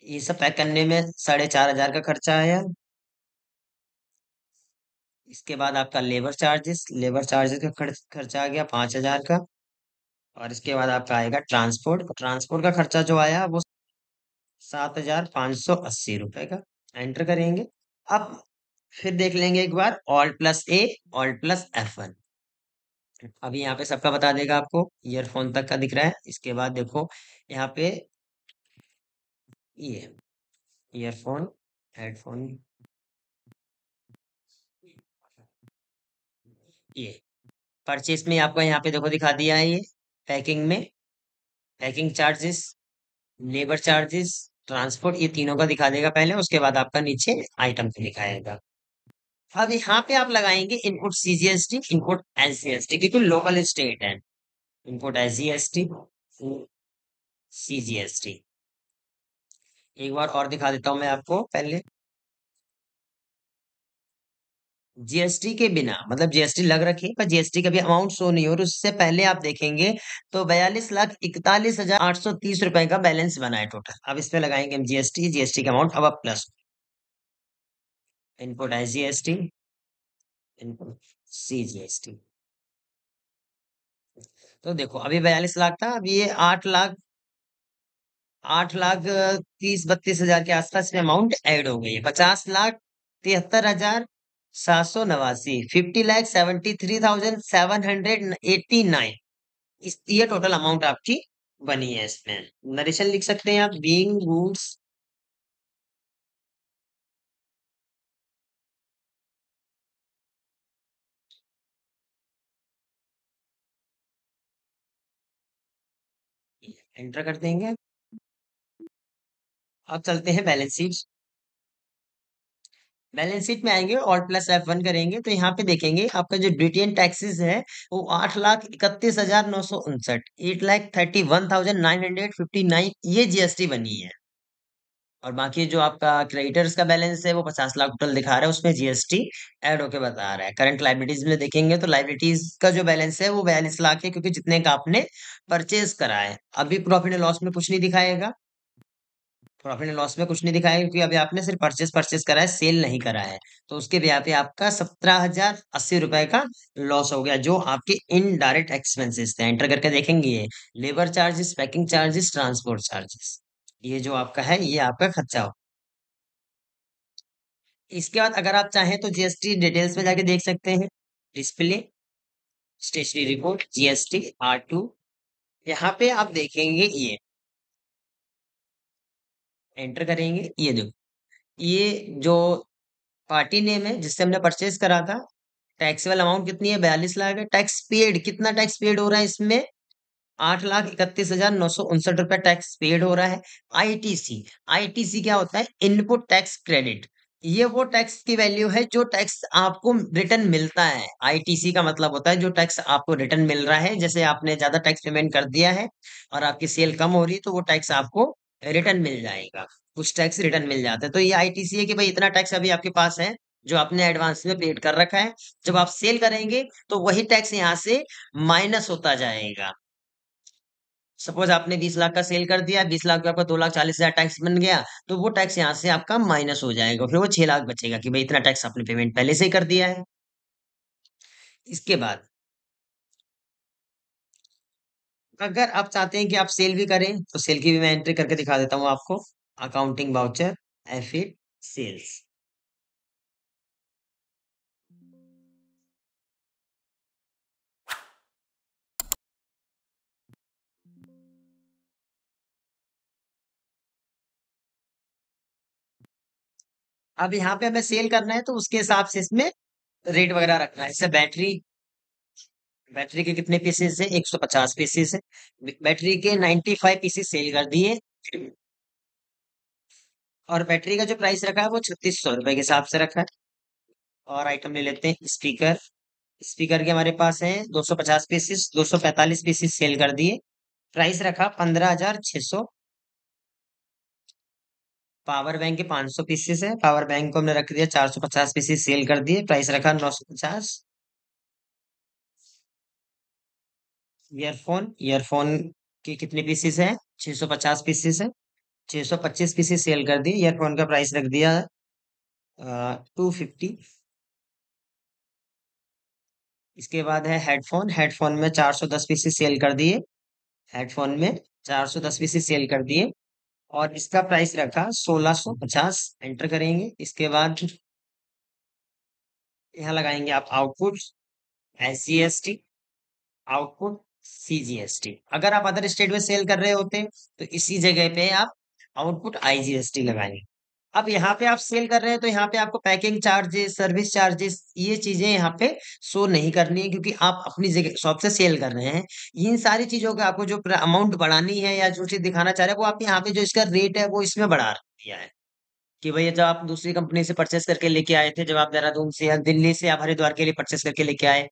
ये सब पैक करने में 4,500 का खर्चा आया। इसके बाद आपका लेबर चार्जेस, लेबर चार्जेस का खर्चा आ गया 5,000 का। और इसके बाद आपका आएगा ट्रांसपोर्ट, ट्रांसपोर्ट का खर्चा जो आया वो 7,580 रुपए का। एंटर करेंगे। अब फिर देख लेंगे एक बार ऑल्ट प्लस ए, ऑल्ट प्लस F1। अभी यहाँ पे सबका बता देगा आपको, ईयरफोन तक का दिख रहा है। इसके बाद देखो यहाँ पे ये ईयरफोन, हेडफोन, ये परचेस में आपको यहाँ पे देखो दिखा दिया है ये। पैकिंग में packing charges, labour charges, transport, ये तीनों का दिखा देगा पहले, उसके बाद आपका नीचे आइटम पे दिखाएगा। अब यहाँ पे आप लगाएंगे इनपुट सीजीएसटी, इनपुट एसजीएसटी, क्योंकि लोकल स्टेट है। Input SGST, CGST. एक बार और दिखा देता हूँ मैं आपको पहले। जीएसटी के बिना, मतलब जीएसटी लग रखी है पर जीएसटी का भी अमाउंट शो नहीं हो रहा, उससे पहले आप देखेंगे तो 42,41,830 रुपए का बैलेंस बना है टोटल। अब इस पे लगाएंगे हम जीएसटी, जीएसटी का अमाउंट अब प्लस, इनपुट है जीएसटी, इनपुट सीजीएसटी। तो देखो अभी 42 लाख था, अब ये 8 लाख, 8,30,32,हजार के आसपास में अमाउंट ऐड हो गई है। 50,73,789, 50,73,789, इस ये टोटल अमाउंट आपकी बनी है। इसमें नरेशन लिख सकते हैं आप, बीइंग गुड्स, एंटर कर देंगे। अब चलते हैं बैलेंस शीट। बैलेंस शीट में आएंगे और प्लस F1 करेंगे तो यहाँ पे देखेंगे आपका जो ड्यूटी एंड टैक्सेस है वो 8,31,959, 8,31,959 ये जीएसटी बनी है। और बाकी जो आपका क्रेडिटर्स का बैलेंस है वो 50 लाख टोटल दिखा रहा है, उसमें जीएसटी ऐड होके बता रहा है। करंट लाइबिलिटीज में देखेंगे तो लाइबिलिटीज का जो बैलेंस है वो 42 लाख है, क्योंकि जितने का आपने परचेज करा है। अभी प्रॉफिट एंड लॉस में कुछ नहीं दिखाएगा, प्रॉफिट एंड लॉस में कुछ नहीं दिखाएगा, क्योंकि अभी आपने सिर्फ परचेज परचेज करा है, सेल नहीं करा है। तो उसके ब्याह पे आपका 17,080 रुपए का लॉस हो गया, जो आपके इनडायरेक्ट एक्सपेंसेस थे। एंटर करके देखेंगे ये labour charges, packing charges, transport charges, ये जो आपका है ये आपका खर्चा हो। इसके बाद अगर आप चाहें तो जीएसटी डिटेल्स में जाके देख सकते हैं। Display, stationery report, GST R2, यहाँ पे आप देखेंगे ये, एंटर करेंगे, ये देखो ये जो पार्टी नेम है जिससे हमने परचेज करा था, टैक्सेबल अमाउंट कितनी है, 42 लाख है। टैक्स पेड, कितना टैक्स पेड हो रहा है इसमें, 8,31,959 रुपए टैक्स पेड हो रहा है। आईटीसी, आईटीसी क्या होता है, इनपुट टैक्स क्रेडिट। ये वो टैक्स की वैल्यू है जो टैक्स आपको रिटर्न मिलता है। आईटीसी का मतलब होता है जो टैक्स आपको रिटर्न मिल रहा है, जैसे आपने ज्यादा टैक्स पेमेंट कर दिया है और आपकी सेल कम हो रही है तो वो टैक्स आपको रिटर्न मिल जाएगा, कुछ टैक्स रिटर्न मिल जाता है। तो ये आईटीसी है कि भाई इतना टैक्स अभी आपके पास है जो आपने एडवांस में पेड कर रखा है। जब आप सेल करेंगे तो वही टैक्स यहाँ से माइनस होता जाएगा। सपोज आपने 20 लाख का सेल कर दिया, 20 लाख पे आपका 2,40,000 टैक्स बन गया, तो वो टैक्स यहाँ से आपका माइनस हो जाएगा, फिर वो 6 लाख बचेगा कि भाई इतना टैक्स आपने पेमेंट पहले से ही कर दिया है। इसके बाद अगर आप चाहते हैं कि आप सेल भी करें, तो सेल की भी मैं एंट्री करके दिखा देता हूँ आपको। Accounting voucher, एफिट, sales. अब यहाँ पे हमें सेल करना है, तो उसके हिसाब से इसमें रेट वगैरह रखना है। जैसे बैटरी, बैटरी के कितने पीसेस है? 150 पीसेस है। बैटरी के 95 पीसेस सेल कर दिए, और बैटरी का जो प्राइस रखा है वो 3600 रुपए के हिसाब से रखा है। और आइटम ले लेते हैं स्पीकर। स्पीकर के हमारे पास है 250 पीसेस, 245 पीसेस सेल कर दिए, प्राइस रखा 15,600। पावर बैंक के 500 पीसेस है, पावर बैंक को हमने रख दिया 450 पीसेस सेल कर दिए, प्राइस रखा 950। ईयरफोन, ईयरफोन के कितने पीसेस है? 650 पीसेस है, 625 पीसेस सेल कर दिए, ईयरफोन का प्राइस रख दिया 250। इसके बाद है हेडफोन। हेडफोन में 410 पीसेस सेल कर दिए, हेडफोन में 410 पीसेस सेल कर दिए, और इसका प्राइस रखा 1650। एंटर करेंगे। इसके बाद यहाँ लगाएंगे आप आउटपुट, SGST, आउटपुट, CGST। अगर आप अदर स्टेट में सेल कर रहे होते तो इसी जगह पे आप आउटपुट IGST लगाएंगे। अब यहाँ पे आप सेल कर रहे हैं, तो यहाँ पे आपको पैकिंग चार्जेस, सर्विस चार्जेस, ये चीजें यहाँ पे शो नहीं करनी है, क्योंकि आप अपनी जगह शॉप से सेल कर रहे हैं। इन सारी चीजों का आपको जो अमाउंट बढ़ानी है या जो चीज दिखाना चाह रहे हैं, वो आप यहाँ पे जो इसका रेट है वो इसमें बढ़ा दिया है। कि भैया जब आप दूसरी कंपनी से परचेस करके लेके आए थे, जब आप देहरादून से या दिल्ली से आप हरिद्वार के लिए परचेस करके लेके आए,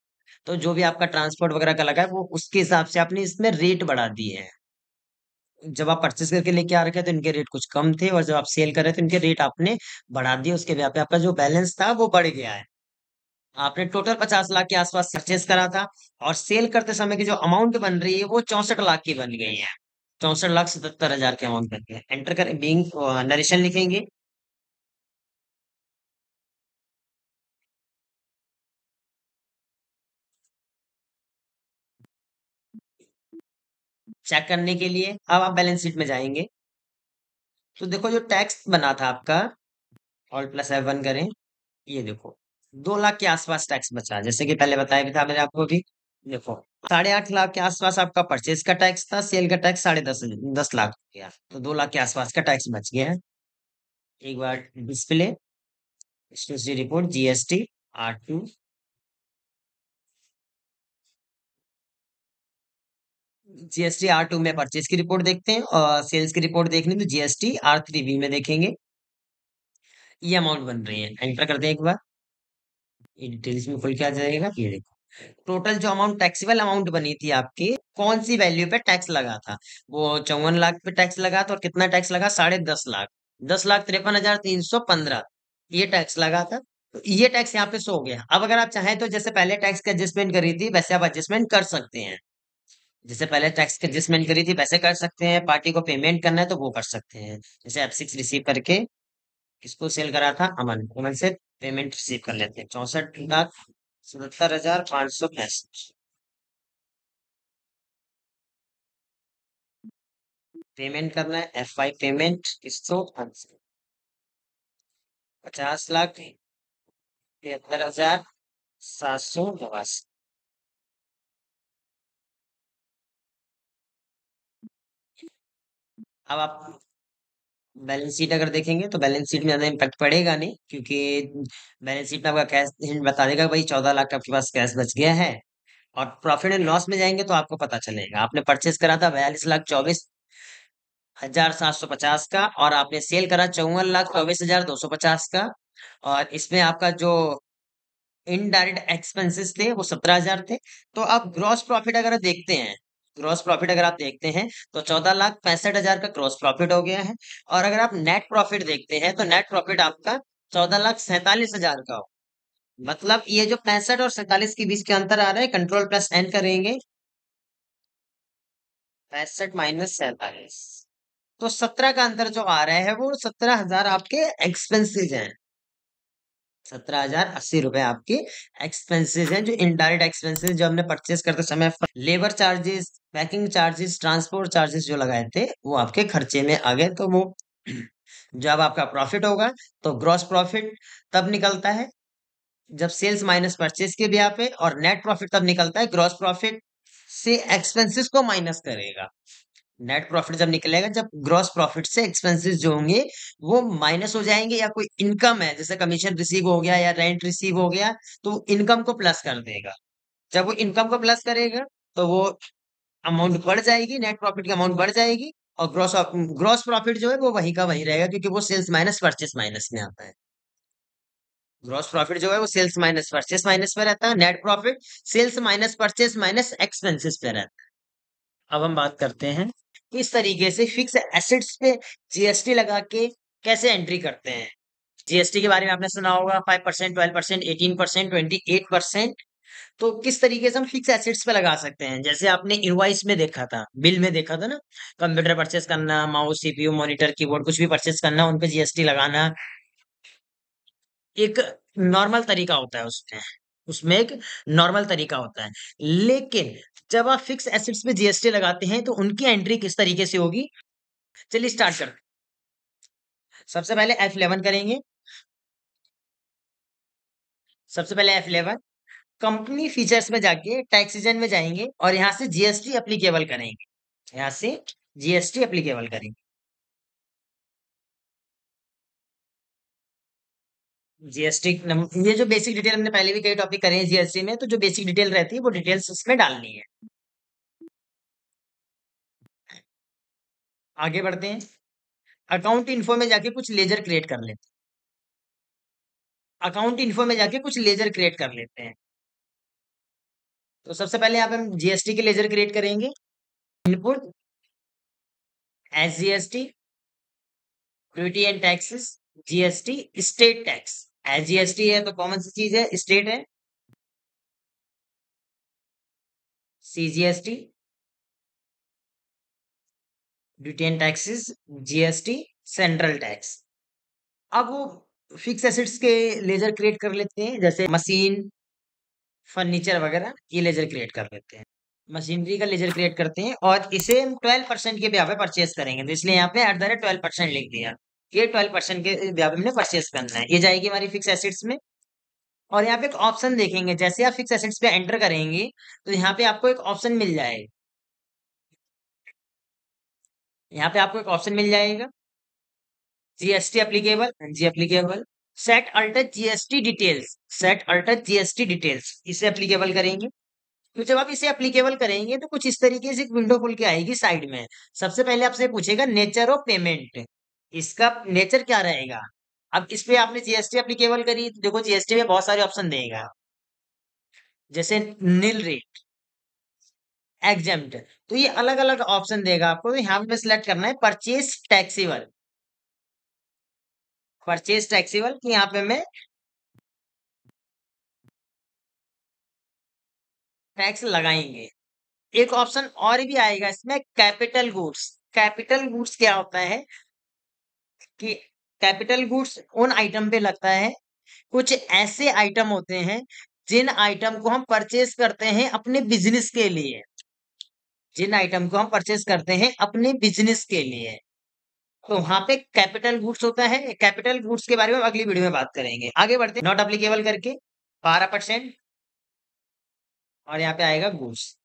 तो जो भी आपका ट्रांसपोर्ट वगैरह का लगा है, वो उसके हिसाब से आपने इसमें रेट बढ़ा दिए हैं। जब आप परचेस करके लेके आ रखे थे तो इनके रेट कुछ कम थे, और जब आप सेल कर रहे थे इनके रेट आपने बढ़ा दिए। उसके ब्याह पे आपका जो बैलेंस था वो बढ़ गया है। आपने टोटल 50 लाख के आसपास परचेस करा था, और सेल करते समय की जो अमाउंट बन रही है वो 64 लाख की बन गई है। 64,77,000 के अमाउंट बन गए। एंटर करें, बीइंग नरेशन लिखेंगे। चेक करने के लिए अब आप बैलेंस शीट में जाएंगे, तो देखो जो टैक्स बना था आपका, ऑल प्लस F1 करें। ये देखो 2 लाख के आसपास टैक्स बचा, जैसे कि पहले बताया भी था मैंने आपको भी। देखो 8.5 लाख के आसपास आपका परचेज का टैक्स था, सेल का टैक्स 10.5 लाख हो गया, तो 2 लाख के आसपास का टैक्स बच गया है। एक बार display, status report, GST R2, GST R2 में परचेज की रिपोर्ट देखते हैं, और सेल्स की रिपोर्ट देखनी तो GST R3B में देखेंगे। ये अमाउंट बन रही है। एंटर करते हैं एक बार, ये डिटेल्स में खुल के आ जाएगा। ये देखो टोटल जो अमाउंट, टैक्सेबल अमाउंट बनी थी आपकी, कौन सी वैल्यू पे टैक्स लगा था? वो 54 लाख पे टैक्स लगा था, और कितना टैक्स लगा? 10.5 लाख। 10,53,315 ये टैक्स लगा था। तो ये टैक्स यहाँ पे शो हो गया। अब अगर आप चाहें तो जैसे पहले टैक्स की एडजस्टमेंट करी थी वैसे आप एडजस्टमेंट कर सकते हैं। जैसे पहले टैक्स की एडजस्टमेंट करी थी वैसे कर सकते हैं। पार्टी को पेमेंट करना है तो वो कर सकते हैं। जैसे F6 रिसीव करके किसको सेल करा था? अमन। अमन से पेमेंट रिसीव कर लेते हैं। 64,77,565 पेमेंट करना है। F5 पेमेंट किसको? 50,73,789। अब आप बैलेंस शीट अगर देखेंगे तो बैलेंस शीट में ज्यादा इम्पैक्ट पड़ेगा नहीं, क्योंकि बैलेंस शीट में आपका कैश हिंट बता देगा भाई 14 लाख का आपके पास कैश बच गया है। और प्रॉफिट एंड लॉस में जाएंगे तो आपको पता चलेगा। आपने परचेस करा था 42,24,750 का, और आपने सेल करा 54,24,250 का। और इसमें आपका जो इनडायरेक्ट एक्सपेंसेस थे वो 17,000 थे। तो आप ग्रॉस प्रॉफिट अगर देखते हैं, ग्रॉस प्रॉफिट अगर आप देखते हैं, तो 14,65,000 का ग्रॉस प्रॉफिट हो गया है। और अगर आप नेट प्रॉफिट देखते हैं, तो नेट प्रॉफिट आपका 14,47,000 का हो। मतलब ये जो 65 और 47 के बीच के अंतर आ रहा है, कंट्रोल प्लस N करेंगे। 65 - 47, तो 17 का अंतर जो आ रहा है वो 17,000 आपके एक्सपेंसेस हैं। 17,080 रुपए आपके एक्सपेंसेस हैं, जो इनडायरेक्ट एक्सपेंसेस जो हमने परचेस करते समय labour charges, packing charges, transport charges जो लगाए थे वो आपके खर्चे में आ गए। तो वो जब आपका प्रॉफिट होगा तो ग्रॉस प्रॉफिट तब निकलता है जब सेल्स माइनस परचेस के ब्याह पे, और नेट प्रॉफिट तब निकलता है ग्रॉस प्रॉफिट से एक्सपेंसेस को माइनस करेगा। नेट प्रॉफिट जब निकलेगा जब ग्रॉस प्रॉफिट से एक्सपेंसेस जो होंगे वो माइनस हो जाएंगे, या कोई इनकम है जैसे कमीशन रिसीव हो गया या रेंट रिसीव हो गया तो इनकम को प्लस कर देगा। जब वो इनकम को प्लस करेगा तो वो अमाउंट बढ़ जाएगी, नेट प्रॉफिट की अमाउंट बढ़ जाएगी, और ग्रॉस प्रॉफिट जो है वो वही का वही रहेगा, क्योंकि वो सेल्स माइनस परचेस माइनस में आता है। ग्रॉस प्रॉफिट जो है वो सेल्स माइनस परचेस माइनस पे रहता है, net profit sales minus purchase minus expenses पे रहता है। अब हम बात करते हैं किस तरीके से फिक्स एसेट्स पे जीएसटी लगा के कैसे एंट्री करते हैं। जीएसटी के बारे में आपने सुना होगा, 5%, 12%, 18%, 28%। तो किस तरीके से हम फिक्स एसेट्स पे लगा सकते हैं, जैसे आपने इनवॉइस में देखा था, बिल में देखा था ना, कंप्यूटर परचेस करना, माउस, सीपीयू, मॉनिटर, कीबोर्ड, कुछ भी परचेस करना, उन पे जीएसटी लगाना एक नॉर्मल तरीका होता है। उसमें उसमें एक नॉर्मल तरीका होता है। लेकिन जब आप फिक्स एसेट्स पे जीएसटी लगाते हैं तो उनकी एंट्री किस तरीके से होगी, चलिए स्टार्ट करते हैं। F11 करेंगे। सबसे पहले F11 कंपनी फीचर्स में जाके टैक्सेशन में जाएंगे और यहाँ से जीएसटी एप्लीकेबल करेंगे। यहाँ से जीएसटी एप्लीकेबल करेंगे। जीएसटी ये जो बेसिक डिटेल हमने पहले भी कई टॉपिक करे हैं जीएसटी में, तो जो बेसिक डिटेल रहती है वो डिटेल्स उसमें डालनी है। आगे बढ़ते हैं। अकाउंट इन्फो में जाके कुछ लेजर क्रिएट कर लेते हैं। अकाउंट इन्फो में जाके कुछ लेजर क्रिएट कर लेते हैं। तो सबसे पहले यहाँ पे हम जीएसटी के लेजर क्रिएट करेंगे। Input S GST, duty and taxes, GST, state tax. S GST है तो कॉमन सी चीज है, स्टेट है CGST, duty and taxes, GST, central tax. अब वो फिक्स एसेट्स के लेजर क्रिएट कर लेते हैं, जैसे मशीन, फर्नीचर वगैरह, ये लेजर क्रिएट कर लेते हैं। मशीनरी का लेजर क्रिएट करते हैं और इसे हम 12% के ब्याह पे परचेस करेंगे, तो इसलिए यहाँ पे @ 12% लिख दिया। ये 12% के ब्याह पे हमने परचेस करना है, ये जाएगी हमारी फिक्स एसेट्स में। और यहाँ पे एक ऑप्शन देखेंगे, जैसे आप फिक्स एसेट्स पे एंटर करेंगे तो यहाँ पे आपको एक ऑप्शन मिल जाएगा। यहाँ पे आपको एक ऑप्शन मिल जाएगा, GST applicable, G applicable, set alter GST details, set alter GST details, इसे एप्लीकेबल करेंगे। तो जब आप इसे एप्लीकेबल करेंगे तो कुछ इस तरीके से एक विंडो खुल के आएगी साइड में। सबसे पहले आपसे पूछेगा नेचर ऑफ पेमेंट, इसका नेचर क्या रहेगा। अब इस पे आपने जीएसटी एप्लीकेबल करी तो देखो जीएसटी में बहुत सारे ऑप्शन देगा, जैसे नील रेट, एग्जेम्प्ट, तो ये अलग अलग ऑप्शन देगा आपको। तो यहाँ पे सिलेक्ट करना है परचेज टैक्सेबल, परचेज टैक्सेबल की यहाँ पे मैं टैक्स लगाएंगे। एक ऑप्शन और भी आएगा इसमें, कैपिटल गुड्स। कैपिटल गुड्स क्या होता है कि कैपिटल गुड्स उन आइटम पे लगता है, कुछ ऐसे आइटम होते हैं जिन आइटम को हम परचेज करते हैं अपने बिजनेस के लिए, जिन आइटम को हम परचेज करते हैं अपने बिजनेस के लिए, तो वहां पे कैपिटल गुड्स होता है। कैपिटल गुड्स के बारे में हम अगली वीडियो में बात करेंगे। आगे बढ़ते हैं, नॉट अप्लीकेबल करके 12%, और यहाँ पे आएगा गुड्स।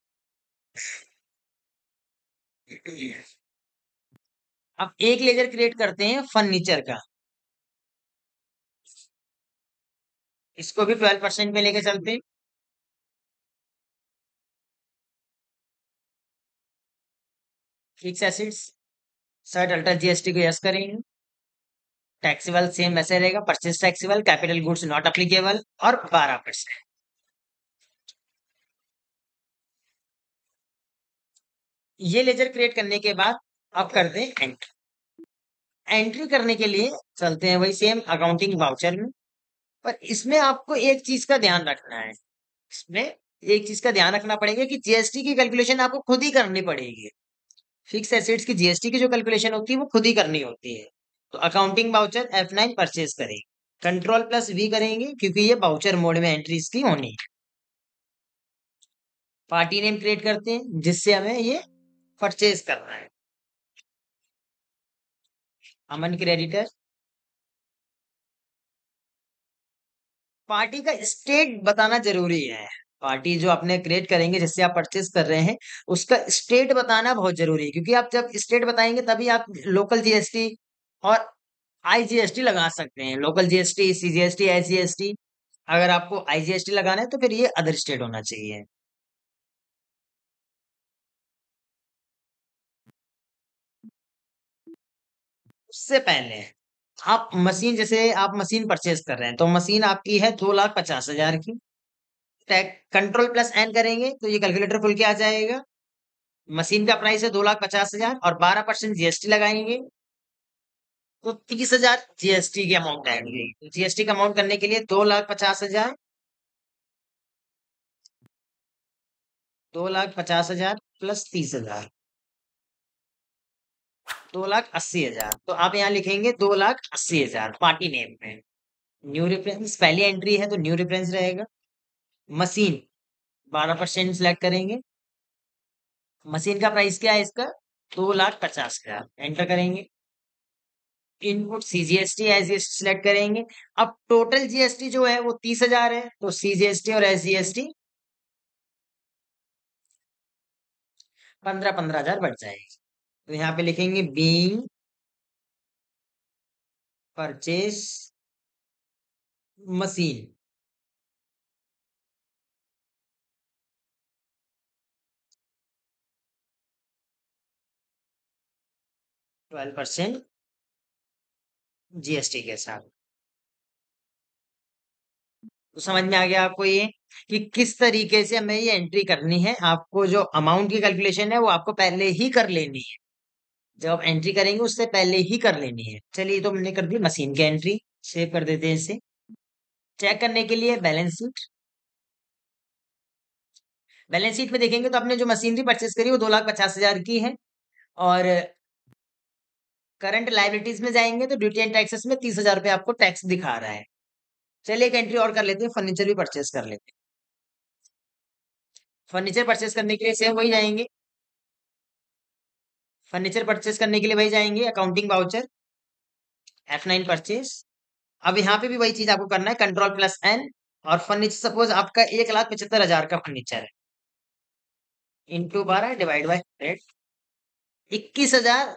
अब एक लेजर क्रिएट करते हैं फर्नीचर का, इसको भी 12% पे लेके चलते हैं। Fix assets, set alter GST को यस करेंगे। टैक्सेबल सेम वैसे रहेगा, purchase taxable, capital goods not applicable, और 12%। ये लेजर क्रिएट करने के बाद अब करते हैं एंट्री। एंट्री करने के लिए चलते हैं वही सेम अकाउंटिंग वाउचर में, पर इसमें आपको एक चीज का ध्यान रखना है। इसमें एक चीज का ध्यान रखना पड़ेगा कि जीएसटी की कैलकुलेशन आपको खुद ही करनी पड़ेगी। फिक्स एसेट्स की जीएसटी की जो कैलकुलेशन होती है वो खुद ही करनी होती है। तो अकाउंटिंग बाउचर F9 परचेज करेंगे, कंट्रोल प्लस वी करेंगे क्योंकि ये बाउचर मोड में एंट्रीज की होनी है। पार्टी नेम क्रिएट करते हैं जिससे हमें ये परचेज करना है। अमन क्रेडिटर, पार्टी का स्टेट बताना जरूरी है। पार्टी जो आपने क्रिएट करेंगे जिससे आप परचेज कर रहे हैं उसका स्टेट बताना बहुत जरूरी है, क्योंकि आप जब स्टेट बताएंगे तभी आप लोकल जीएसटी और आईजीएसटी लगा सकते हैं। Local GST, CGST, SGST. अगर आपको आईजीएसटी लगाना है तो फिर ये अदर स्टेट होना चाहिए। उससे पहले आप मशीन, जैसे आप मशीन परचेज कर रहे हैं तो मशीन आपकी है 2,50,000 की। टैग कंट्रोल प्लस एन करेंगे तो ये कैलकुलेटर खुल के आ जाएगा। मशीन का प्राइस है 2,50,000 और 12% जीएसटी लगाएंगे तो 30,000 जीएसटी की अमाउंट आएगी। जीएसटी का अमाउंट करने के लिए 2,50,000, 2,50,000 प्लस 30,000, 2,80,000। तो आप यहाँ लिखेंगे 2,80,000 पार्टी नेम में। न्यू रेफरेंस पहली एंट्री है तो न्यू रेफरेंस रहेगा। मशीन 12% सिलेक्ट करेंगे। मशीन का प्राइस क्या है इसका? 2,50,000 एंटर करेंगे। इनपुट सीजीएसटी एसजीएसटी सिलेक्ट करेंगे। अब टोटल जीएसटी जो है वो 30,000 है तो सीजीएसटी और एसजीएसटी 15,000 बढ़ जाएगी। तो यहाँ पे लिखेंगे बीइंग परचेस मशीन, 12% जीएसटी के साथ। तो समझ में आ गया आपको ये कि किस तरीके से हमें ये एंट्री करनी है। आपको जो अमाउंट की कैलकुलेशन है वो आपको पहले ही कर लेनी है। जब आप एंट्री करेंगे उससे पहले ही कर लेनी है। चलिए, तो हमने कर दी मशीन की एंट्री। सेव कर देते हैं इसे। चेक करने के लिए बैलेंस शीट। बैलेंस शीट में देखेंगे तो आपने जो मशीनरी परचेस करी वो 2,50,000 की है। और करंट लाइबिलिटीज में जाएंगे तो ड्यूटी एंड टैक्सेस में 30,000 रुपये आपको टैक्स दिखा रहा है। चलिए एक एंट्री और कर लेते हैं, फर्नीचर भी परचेस कर लेते हैं। फर्नीचर परचेस करने के लिए सेम वही जाएंगे। फर्नीचर परचेस करने के लिए वही जाएंगे, अकाउंटिंग वाउचर F9 परचेस। अब यहाँ पे भी वही चीज आपको करना है, कंट्रोल प्लस एन। और फर्नीचर सपोज आपका 1,75,000 का फर्नीचर है, इंटू 12 डिवाइड बाई 100, 21,000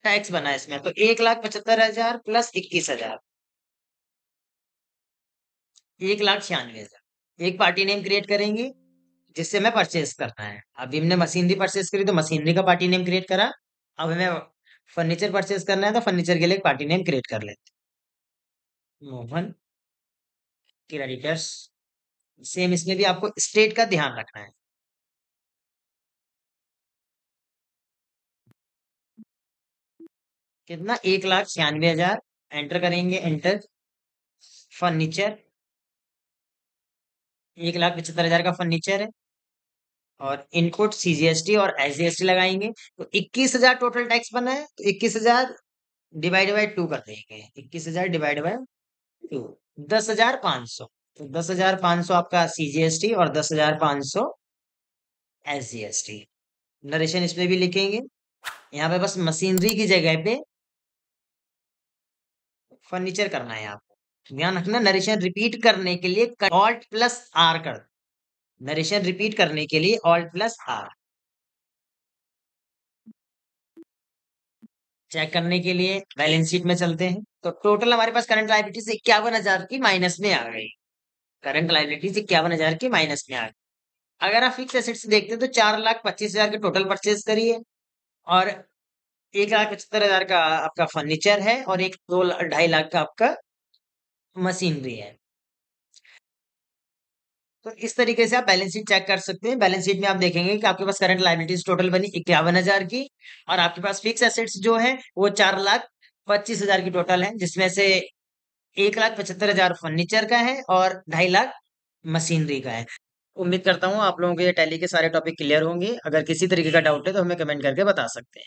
टैक्स बना है इसमें। तो 1,75,000 प्लस 21,000, 1,96,000। एक पार्टी नेम क्रिएट करेंगे जिससे हमें परचेस करना है। अभी हमने मशीनरी परचेस करी तो मशीनरी का पार्टी नेम क्रिएट करा। अब हमें फर्नीचर परचेस करना है तो फर्नीचर के लिए एक पार्टी नेम क्रिएट कर लेते हैं, मोहन क्रेडिटर्स। सेम इसमें भी आपको स्टेट का ध्यान रखना है। कितना? 1,96,000 एंटर करेंगे, एंटर। फर्नीचर 1,75,000 का फर्नीचर है और इनपुट सीजीएसटी और एसजीएसटी लगाएंगे तो 21,000 टोटल टैक्स बना है। तो 21,000 डिवाइड बाई 2 कर देंगे। 21,000 डिवाइड बाई 2, 10,500। तो 10,500 आपका सीजीएसटी और 10,500 एसजीएसटी। नरेशन इसमें भी लिखेंगे। यहाँ पे बस मशीनरी की जगह पे फर्नीचर करना है आपको। ध्यान रखना, नरेशन रिपीट करने के लिए ऑल्ट प्लस आर कर। नरेशन रिपीट करने के लिए ऑल्ट प्लस आर। चेक करने के लिए बैलेंस शीट में चलते हैं तो टोटल हमारे पास करंट लायबिलिटीज 51,000 की माइनस में आ गई। करंट लायबिलिटीज 51,000 की माइनस में आ गई। अगर आप फिक्स एसेट्स देखते हैं तो 4,25,000 की टोटल परचेज करिए और 1,75,000 का आपका फर्नीचर है और 2-2.5 लाख का आपका मशीनरी है। तो इस तरीके से आप बैलेंस शीट चेक कर सकते हैं। बैलेंस शीट में आप देखेंगे कि आपके पास करंट लायबिलिटीज टोटल बनी 51,000 की और आपके पास फिक्स एसेट्स जो है वो 4,25,000 की टोटल है, जिसमें से 1,75,000 फर्नीचर का है और 2.5 लाख मशीनरी का है। उम्मीद करता हूँ आप लोगों को ये टैली के सारे टॉपिक क्लियर होंगे। अगर किसी तरीके का डाउट है तो हमें कमेंट करके बता सकते हैं।